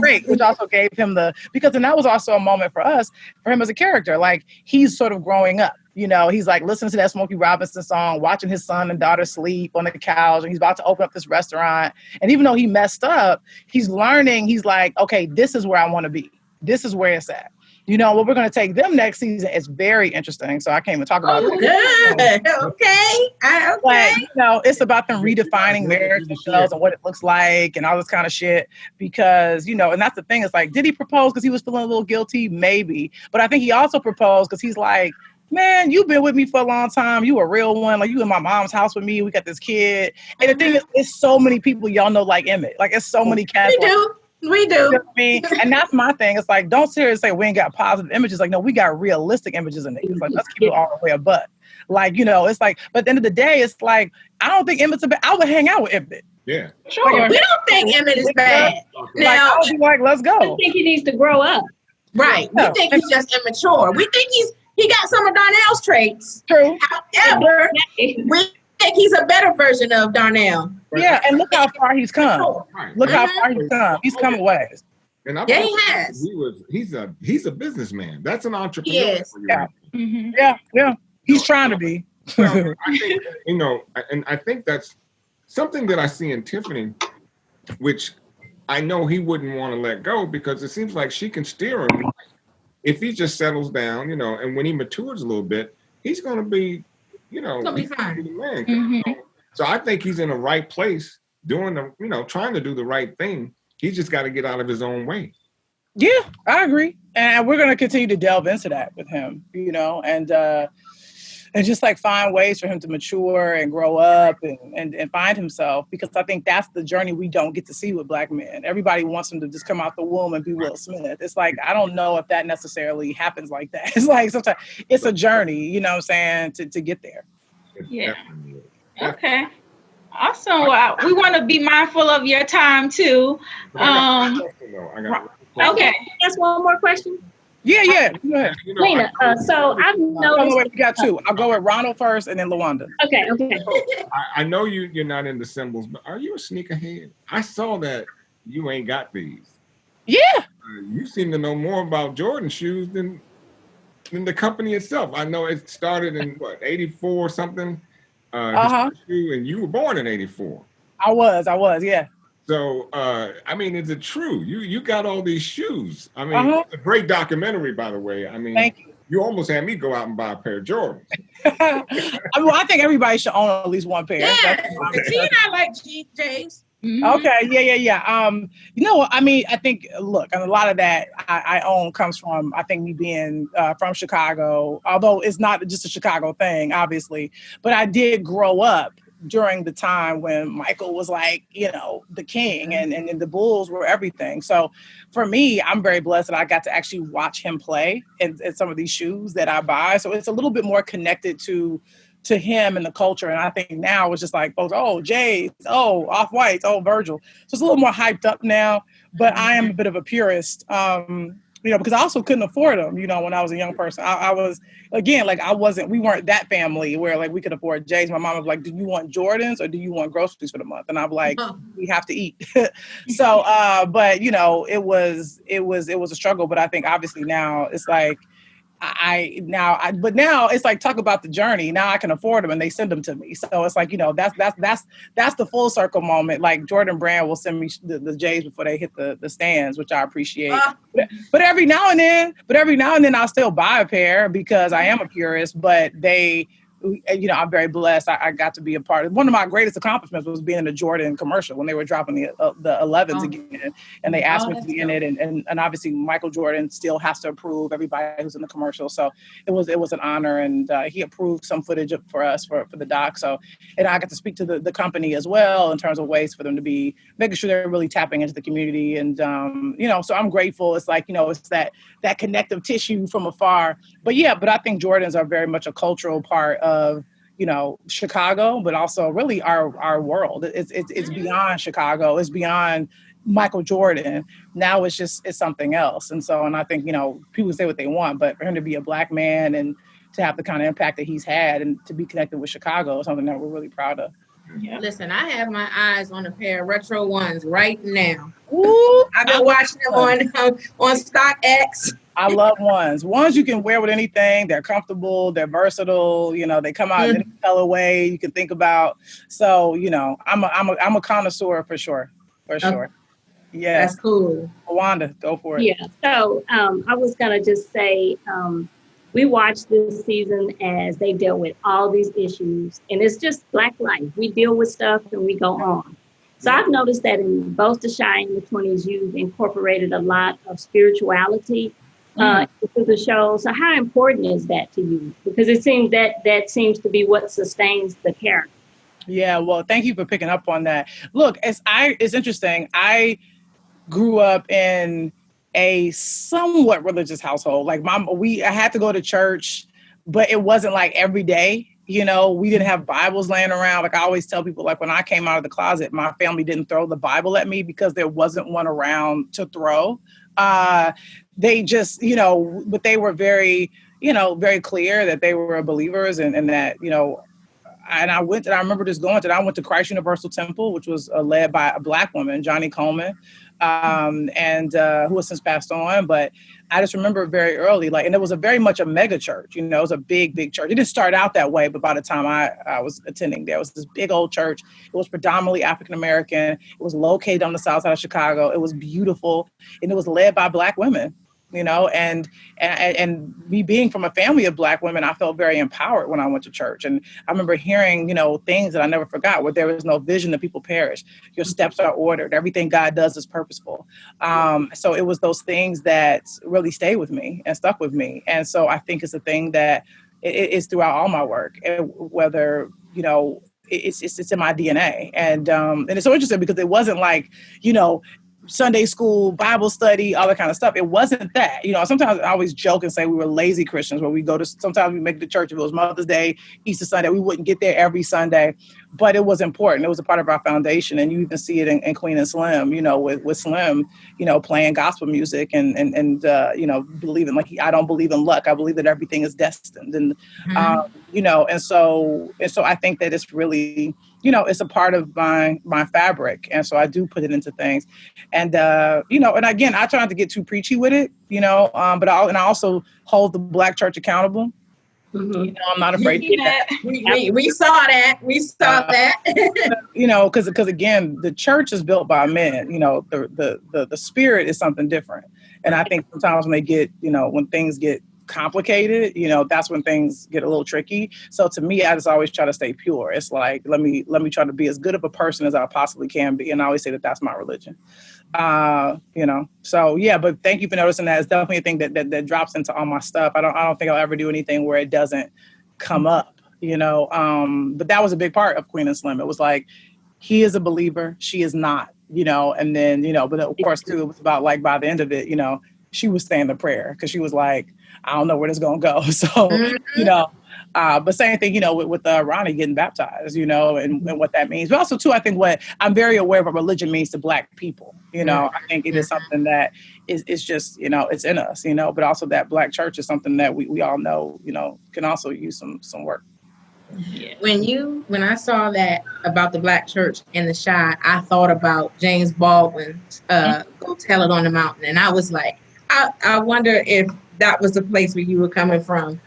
great, which also gave him because then that was also a moment for us, for him as a character. Like, he's sort of growing up. You know, he's like listening to that Smokey Robinson song, watching his son and daughter sleep on the couch, and he's about to open up this restaurant. And even though he messed up, he's learning. He's like, okay, this is where I want to be. This is where it's at. You know, what we're going to take them next season is very interesting. So I can't even talk about it. Good. Okay. But, you know, it's about them redefining marriage themselves and what it looks like and all this kind of shit. Because, you know, and that's the thing. It's like, did he propose because he was feeling a little guilty? Maybe. But I think he also proposed because he's like, man, you've been with me for a long time. You a real one. Like, you in my mom's house with me. We got this kid. And the thing is, it's so many people y'all know like Emmett. Like, it's so many cats. We do. You know what I mean? And that's my thing. It's like, don't sit here and say we ain't got positive images. Like, no, we got realistic images in it. It's like, let's keep it all the way a butt. Like, you know, it's like, but at the end of the day, it's like, I don't think Emmett's I would hang out with Emmett. Yeah. Sure. Like, we don't think Emmett is bad. Now, I would be like, let's go. I think he needs to grow up. Right. We think he's just immature. We think he got some of Darnell's traits. True. However, we think he's a better version of Darnell. Yeah, and look how far he's come. Look how far he's come. He's come a ways. And he has. He's a businessman. That's an entrepreneur. Yes. Yeah. He's trying to be. Well, I think, you know, and I think that's something that I see in Tiffany, which I know he wouldn't want to let go because it seems like she can steer him. If he just settles down, you know, and when he matures a little bit, he's going to be, you know, he'll be fine. The man. So I think he's in the right place doing trying to do the right thing. He's just got to get out of his own way. Yeah, I agree. And we're going to continue to delve into that with him, you know, and and just like find ways for him to mature and grow up and find himself, because I think that's the journey we don't get to see with Black men. Everybody wants him to just come out the womb and be Will Smith. It's like, I don't know if that necessarily happens like that. It's like sometimes it's a journey, you know what I'm saying, to get there. Yeah. Okay. Awesome. Well, we want to be mindful of your time too. Okay. Just one more question. Yeah. Go ahead. Lena, so I've noticed. We got two. I'll go with Ronald first and then LaWanda. Okay. I know you're not into symbols, but are you a sneakerhead? I saw that you ain't got these. Yeah. You seem to know more about Jordan shoes than the company itself. I know it started in what, 84 or something. And you were born in 84. I was, yeah. So, I mean, is it true? You got all these shoes. I mean, it's a great documentary, by the way. I mean, thank you. You almost had me go out and buy a pair of Jordans. I think everybody should own at least one pair. Yeah, T and I like J's. Mm-hmm. Okay, yeah. You know what? I mean, I think, look, and a lot of that I own comes from, I think, me being from Chicago, although it's not just a Chicago thing, obviously, but I did grow up during the time when Michael was like, you know, the king and the Bulls were everything. So for me, I'm very blessed that I got to actually watch him play in some of these shoes that I buy. So it's a little bit more connected to him and the culture. And I think now it's just like, oh, J's, oh, Off-Whites, oh, Virgil. So it's a little more hyped up now, but I am a bit of a purist, you know, because I also couldn't afford them, you know, when I was a young person. I was, again, like we weren't that family where like we could afford J's. My mom was like, do you want Jordans or do you want groceries for the month? And I'm like, we have to eat. So, but you know, it was a struggle. But I think obviously now it's like, but now it's like, talk about the journey. Now I can afford them and they send them to me. So it's like, you know, that's the full circle moment. Like Jordan Brand will send me the J's before they hit the stands, which I appreciate. But every now and then I'll still buy a pair because I am a purist, but you know, I'm very blessed. I got to be a part of one of my greatest accomplishments was being in a Jordan commercial when they were dropping the 11s again, and they asked me to be in it. And obviously Michael Jordan still has to approve everybody who's in the commercial. So it was an honor, and he approved some footage for us for the doc. So, and I got to speak to the company as well in terms of ways for them to be making sure they're really tapping into the community. And, you know, so I'm grateful. It's like, you know, it's that connective tissue from afar. But I think Jordans are very much a cultural part of, you know, Chicago, but also really our world. It's beyond Chicago. It's beyond Michael Jordan. Now it's something else. And I think, you know, people say what they want, but for him to be a Black man and to have the kind of impact that he's had and to be connected with Chicago is something that we're really proud of. Yeah. Listen, I have my eyes on a pair of retro ones right now. Ooh, I've been watching them on StockX. I love ones. Ones you can wear with anything. They're comfortable. They're versatile. You know, they come out in any colorway you can think about. So, you know, I'm a connoisseur for sure. Yeah, that's cool. Wanda, go for it. Yeah. So I was gonna just say we watched this season as they dealt with all these issues, and it's just Black life. We deal with stuff and we go on. So I've noticed that in both the Shy and the 20s, you've incorporated a lot of spirituality into the show. So how important is that to you? Because it seems that seems to be what sustains the character. Yeah, well, thank you for picking up on that. Look, it's interesting. I grew up in a somewhat religious household. Like I had to go to church, but it wasn't like every day. You know, we didn't have Bibles laying around. Like I always tell people, like when I came out of the closet, my family didn't throw the Bible at me because there wasn't one around to throw. They just, you know, but they were very, you know, very clear that they were believers and that, you know, and I went to Christ Universal Temple, which was led by a Black woman, Johnny Coleman, and who has since passed on. But I just remember very early, like, and it was very much a mega church, you know, it was a big, big church. It didn't start out that way, but by the time I was attending there, it was this big old church. It was predominantly African-American. It was located on the south side of Chicago. It was beautiful, and it was led by Black women. You know, and me being from a family of Black women, I felt very empowered when I went to church. And I remember hearing, you know, things that I never forgot, where there is no vision, the people perish. Your steps are ordered. Everything God does is purposeful. So it was those things that really stayed with me and stuck with me. And so I think it's a thing that, It's throughout all my work, and whether, you know, it's in my DNA. And it's so interesting because it wasn't like, you know, Sunday school, Bible study, all that kind of stuff. It wasn't that. You know, sometimes I always joke and say we were lazy Christians, where we go to, sometimes we make it to church if it was Mother's Day, Easter Sunday. We wouldn't get there every Sunday, but it was important. It was a part of our foundation. And you even see it in Queen and Slim, you know, with Slim, you know, playing gospel music and you know, believing, like, I don't believe in luck. I believe that everything is destined. And, you know, and so I think that it's really, you know, it's a part of my fabric. And so I do put it into things. And, you know, and again, I try not to get too preachy with it, you know, but I also hold the Black church accountable. You know, I'm not afraid to that. We saw that. We saw that. You know, because again, the church is built by men. You know, the spirit is something different. And I think sometimes when they get, you know, when things get complicated, you know, that's when things get a little tricky. So to me, I just always try to stay pure. It's like, let me try to be as good of a person as I possibly can be. And I always say that that's my religion. You know, so yeah, but thank you for noticing that. It's definitely a thing that drops into all my stuff. I don't think I'll ever do anything where it doesn't come up, you know. But that was a big part of Queen and Slim. It was like, he is a believer, she is not, you know. And then, you know, but of course too, it was about, like, by the end of it, you know, she was saying the prayer because she was like, I don't know where this is going to go. So, you know, but same thing, you know, with Ronny getting baptized, you know, and what that means. But also, too, I think what I'm very aware of what religion means to Black people. You know, I think it is something that is just, you know, it's in us, you know, but also that Black church is something that we all know, you know, can also use some work. Yeah. When I saw that about the Black church and the shy, I thought about James Baldwin's Go Tell It on the Mountain. And I was like, I wonder if that was the place where you were coming from.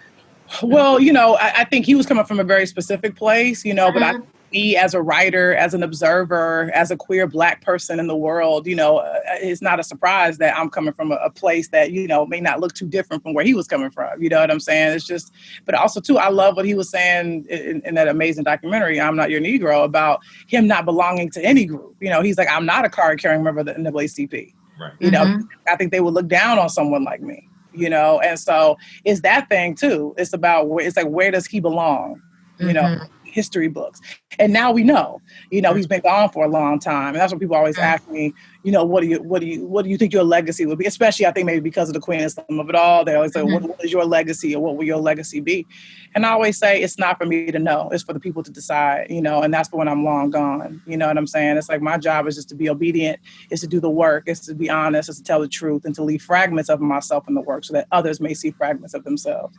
Well, you know, I think he was coming from a very specific place, you know, but me as a writer, as an observer, as a queer Black person in the world, you know, it's not a surprise that I'm coming from a place that, you know, may not look too different from where he was coming from. You know what I'm saying? It's just, but also too, I love what he was saying in that amazing documentary, I'm Not Your Negro, about him not belonging to any group. You know, he's like, I'm not a card-carrying member of the NAACP. Right. You know, I think they would look down on someone like me. You know, and so it's that thing too. It's about it's like, where does he belong? You know, history books. And now we know, you know, he's been gone for a long time. And that's what people always ask me, you know, what do you think your legacy would be? Especially, I think maybe because of the Queen and some of it all. They always say, what is your legacy, or what will your legacy be? And I always say, it's not for me to know. It's for the people to decide, you know, and that's for when I'm long gone. You know what I'm saying? It's like, my job is just to be obedient, is to do the work, is to be honest, is to tell the truth, and to leave fragments of myself in the work so that others may see fragments of themselves.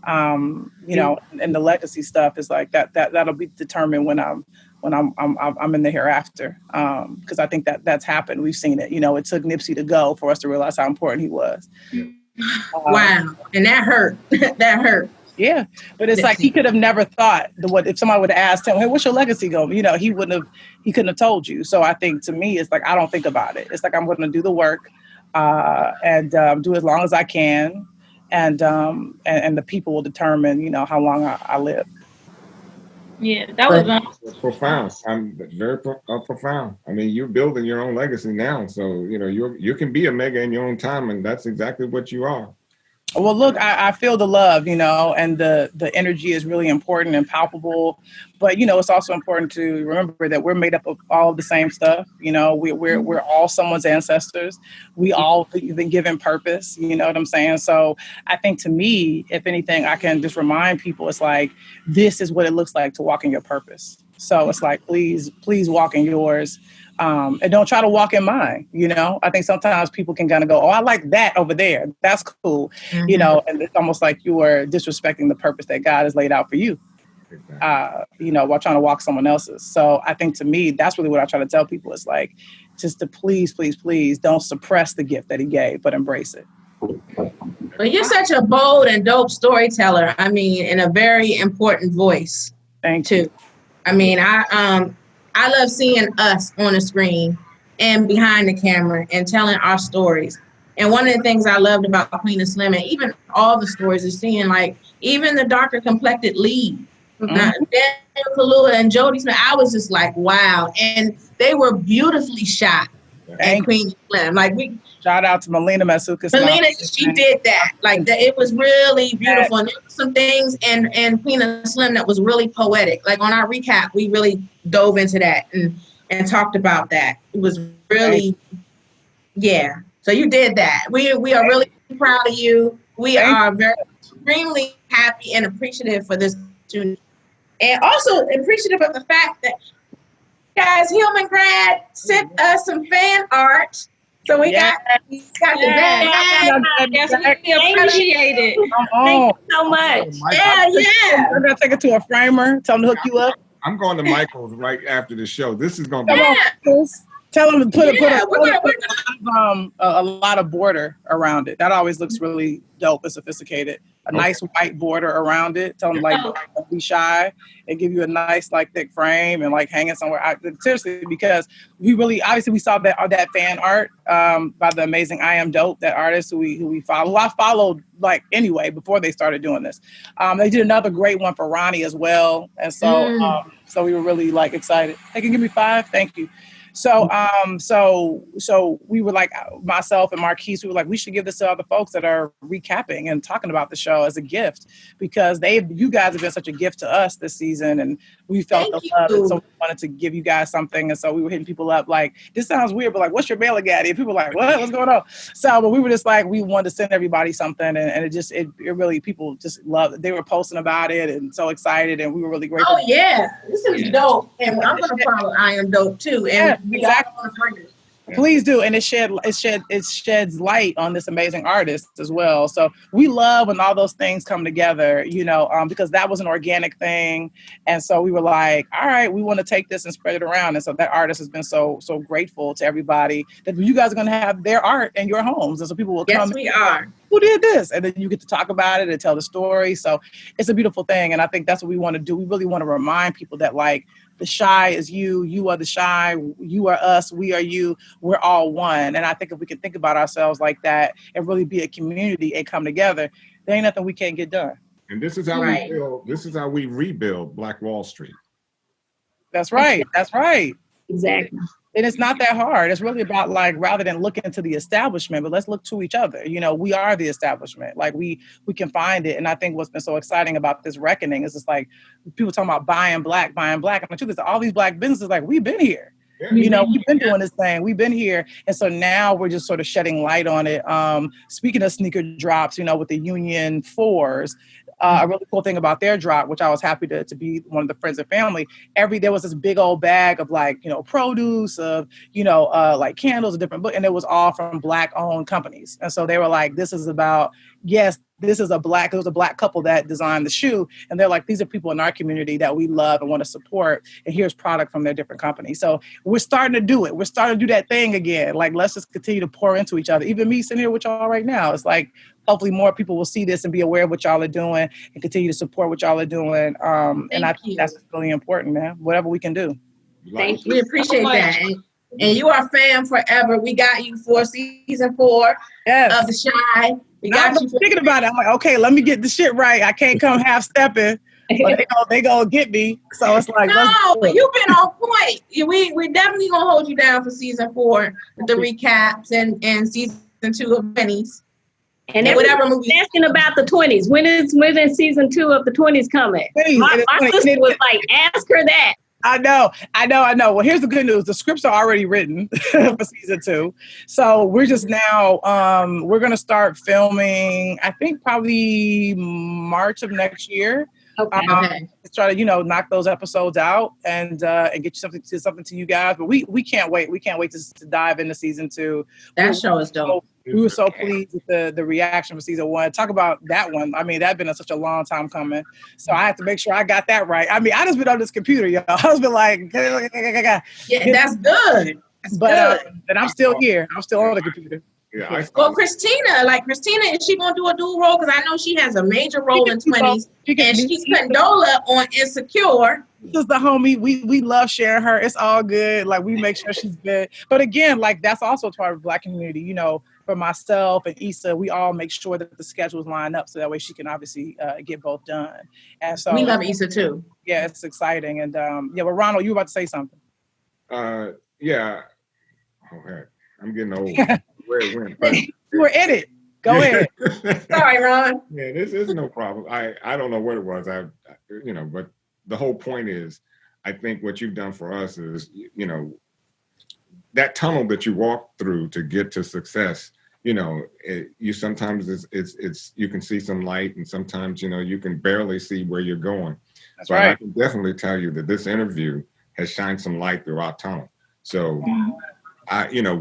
You know, and the legacy stuff is like that'll be determined when I'm in the hereafter. Because I think that's happened. We've seen it. You know, it took Nipsey to go for us to realize how important he was. Wow. And that hurt. That hurt. Yeah. But it's like, he could have never thought if somebody would have asked him, hey, what's your legacy going? You know, he couldn't have told you. So I think, to me, it's like, I don't think about it. It's like, I'm going to do the work and do as long as I can. And the people will determine, you know, how long I live. Yeah, that was profound. I'm very profound. I mean, you're building your own legacy now, so you know you can be a mega in your own time, and that's exactly what you are. Well, look, I feel the love, you know, and the energy is really important and palpable. But, you know, it's also important to remember that we're made up of all of the same stuff. You know, we're all someone's ancestors. We all been given purpose. You know what I'm saying? So I think, to me, if anything, I can just remind people, it's like, this is what it looks like to walk in your purpose. So it's like, please walk in yours. And don't try to walk in mine. You know, I think sometimes people can kind of go, oh, I like that over there. That's cool. You know, and it's almost like you are disrespecting the purpose that God has laid out for you, you know, while trying to walk someone else's. So I think, to me, that's really what I try to tell people. It's like, just to please don't suppress the gift that he gave, but embrace it. Well, you're such a bold and dope storyteller. I mean, and a very important voice. Thank you. I mean, I love seeing us on the screen and behind the camera and telling our stories. And one of the things I loved about Queen and Slim, and even all the stories, is seeing, like, even the darker complected lead, Daniel Kaluuya and Jodie Smith. I was just like, wow. And they were beautifully shot. and Queen Slim. Like shout out to Melina Masukas. Melina, she did that. Like it was really beautiful. And there were some things and Queen Slim that was really poetic. Like on our recap, we really dove into that and talked about that. It was really, yeah. So you did that. We are really proud of you. We are very extremely happy and appreciative for this opportunity. And also appreciative of the fact that guys, Hillman grad sent us some fan art. So we got the bag. Yes, we appreciate it. Thank you so much. Yeah. We're gonna take it to a framer. Tell them to hook you up. I'm going to Michael's right after the show. This is going to be. Tell them to put a lot of border around it. That always looks really dope and sophisticated. A nice white border around it. Tell them don't be shy and give you a nice thick frame and hang it somewhere. Seriously, because we really obviously we saw that fan art by the amazing I Am Dope, that artist who we follow. Who I followed anyway before they started doing this. They did another great one for Ronny as well, and so so we were really excited. They can give me 5, thank you. So we were myself and Marquise, we were we should give this to other folks that are recapping and talking about the show as a gift, because you guys have been such a gift to us this season, and we felt the love, and so we wanted to give you guys something. And so we were hitting people up this sounds weird, but what's your mailing at? And people were what's going on? So, but we were just we wanted to send everybody something, and it really, people just loved it. They were posting about it and so excited, and we were really grateful. Oh yeah, this is dope, and I'm gonna follow I Am Dope too. And exactly. Please do, and it sheds light on this amazing artist as well. So we love when all those things come together, because that was an organic thing, and so we were all right, we want to take this and spread it around. And so that artist has been so grateful to everybody that you guys are going to have their art in your homes, and so people will come. Yes, we are. Who did this? And then you get to talk about it and tell the story. So it's a beautiful thing, and I think that's what we want to do. We really want to remind people that the shy is you are the shy, you are us, we are you, we're all one. And I think if we can think about ourselves like that and really be a community and come together, there ain't nothing we can't get done. And this is how we build. This is how we rebuild Black Wall Street. That's right. That's right. Exactly. And it's not that hard. It's really about rather than looking to the establishment, but let's look to each other. We are the establishment. We can find it. And I think what's been so exciting about this reckoning is it's people talking about buying black. And the truth is all these black businesses, we've been here. Yeah. We've been doing this thing. We've been here. And so now we're just sort of shedding light on it. Speaking of sneaker drops, with the Union 4s, a really cool thing about their drop, which I was happy to be one of the friends and family, there was this big old bag of produce, of, candles, and different books, and it was all from Black owned companies. And so they were this is about, yes, there was a Black couple that designed the shoe. And they're these are people in our community that we love and want to support. And here's product from their different companies. So we're starting to do it. We're starting to do that thing again. Let's just continue to pour into each other. Even me sitting here with y'all right now, it's hopefully more people will see this and be aware of what y'all are doing and continue to support what y'all are doing. And I think that's really important, man. Whatever we can do. Thank you. We appreciate that. And you are fam forever. We got you for season 4 of The Shy. We got you thinking about it. I'm okay, let me get the shit right. I can't come half stepping. They gonna get me. So it's no, but you've been on point. We definitely gonna hold you down for season 4 with the recaps and season 2 of Pennies. And whatever movie. Asking about the 20s. When is season 2 of the 20s coming? My sister was ask her that. I know. Well, here's the good news. The scripts are already written for season 2. So we're just now, we're going to start filming, I think probably March of next year. Okay. Let's try to, knock those episodes out and get you something to you guys. But we can't wait. We can't wait to dive into season 2. That show is dope. We were so pleased with the reaction for season 1. Talk about that one. I mean, that's been such a long time coming. So I have to make sure I got that right. I mean, I just been on this computer, y'all. I just been yeah, that's good. And I'm still here. I'm still on the computer. Yeah. Well, Christina, is she gonna do a dual role? Because I know she has a major role in 20s, and she's Condola on Insecure. This is the homie. We love sharing her. It's all good. We make sure she's good. But again, that's also part of the Black community. For myself and Issa, we all make sure that the schedules line up so that way she can obviously get both done. And so we love Issa too. Yeah, it's exciting. And but Ronald, you were about to say something. Yeah. Okay. I'm getting old. Where it went. But You were in it. Go ahead. Sorry, Ron. Yeah, this is no problem. I don't know what it was. But the whole point is, I think what you've done for us is, that tunnel that you walk through to get to success. You sometimes it's you can see some light, and sometimes you can barely see where you're going. That's but right. I can definitely tell you that this interview has shined some light through our tunnel. So,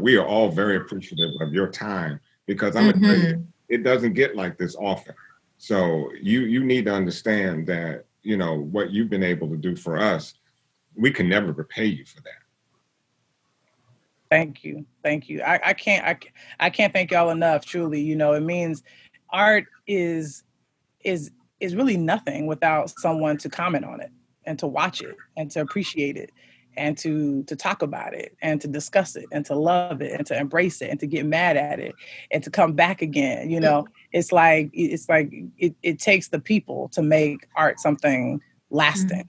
we are all very appreciative of your time, because I'm gonna tell you, it doesn't get like this often. So you need to understand that what you've been able to do for us, we can never repay you for that. Thank you. I can't thank y'all enough. Truly, it means art is really nothing without someone to comment on it and to watch it and to appreciate it and to talk about it and to discuss it and to love it and to embrace it and to get mad at it and to come back again. It's like it takes the people to make art something lasting.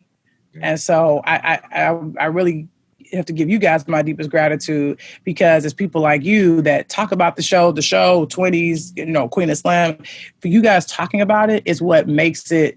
And so I really have to give you guys my deepest gratitude, because it's people like you that talk about the show 20s, Queen of Slam. For you guys talking about it is what makes it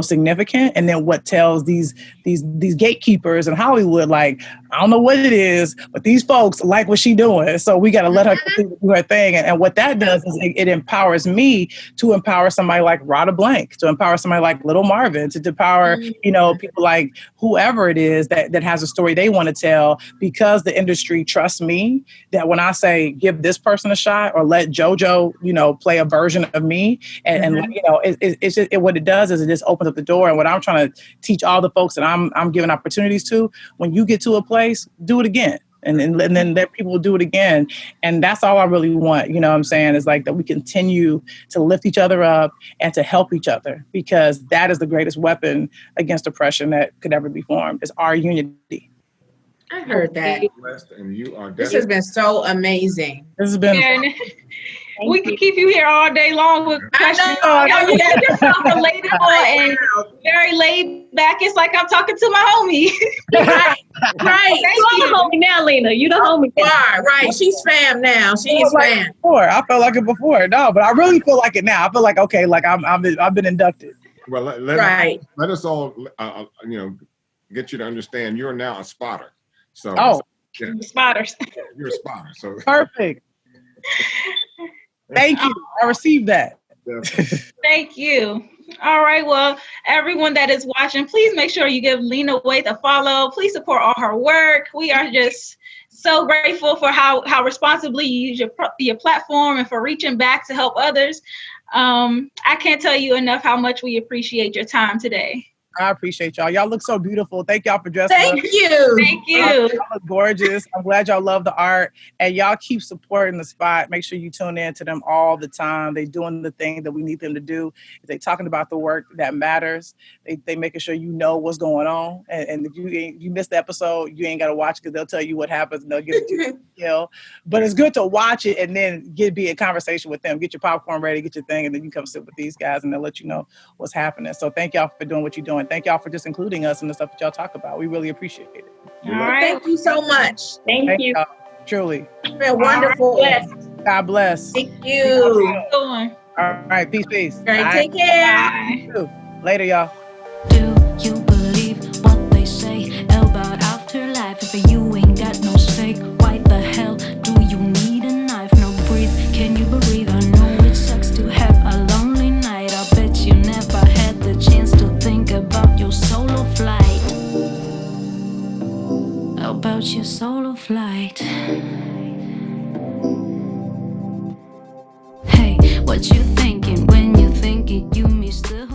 significant. And then what tells these gatekeepers in Hollywood, like, I don't know what it is, but these folks like what she doing. So we got to let her do her thing. And what that does is it empowers me to empower somebody like Rada Blank, to empower somebody like Little Marvin, to empower, people like whoever it is that has a story they want to tell, because the industry trusts me that when I say, give this person a shot, or let JoJo, play a version of me. It's just, what it does is it just opens up the door. And what I'm trying to teach all the folks that I'm giving opportunities to, when you get to a place, do it again. And then let people do it again. And that's all I really want, what I'm saying, is like that we continue to lift each other up and to help each other, because that is the greatest weapon against oppression that could ever be formed, is our unity. I heard that. And you are this has been so amazing. This has been... We could keep you here all day long with questions. You're so relatable and very laid back. It's like I'm talking to my homie. Right. You're the homie now, Lena. You the homie now. Right. She's fam now. She's fam. I felt like it before. No, but I really feel like it now. I feel like, okay, like I've been inducted. Well, let us all, get you to understand you're now a spotter. So, Spotters. You're a spotter. So perfect. Thank you. I received that. Thank you. All right. Well, everyone that is watching, please make sure you give Lena Waithe a follow. Please support all her work. We are just so grateful for how responsibly you use your platform and for reaching back to help others. I can't tell you enough how much we appreciate your time today. I appreciate y'all. Y'all look so beautiful. Thank y'all for dressing up. Thank you. Y'all look gorgeous. I'm glad y'all love the art, and y'all keep supporting the spot. Make sure you tune in to them all the time. They doing the thing that we need them to do. They talking about the work that matters. They making sure you know what's going on. And if you missed the episode, you ain't got to watch it, because they'll tell you what happens and they'll give it to you. But it's good to watch it and then be in conversation with them. Get your popcorn ready, get your thing, and then you come sit with these guys and they'll let you know what's happening. So thank y'all for doing what you're doing. Thank y'all for just including us in the stuff that y'all talk about. We really appreciate it. All right. Thank you so much. Thank you. Y'all. Truly. It's been wonderful. God bless. Thank you. All right. Peace. All right, take care. Bye. Later, y'all. Do you believe what they say about afterlife? If you ain't got no stake, why the hell do you need a knife? No breathe, can you breathe? I know it sucks to have a lonely night. I bet you never had the chance to think about your solo flight. About your solo flight. Hey, what you thinking when you think it? You missed the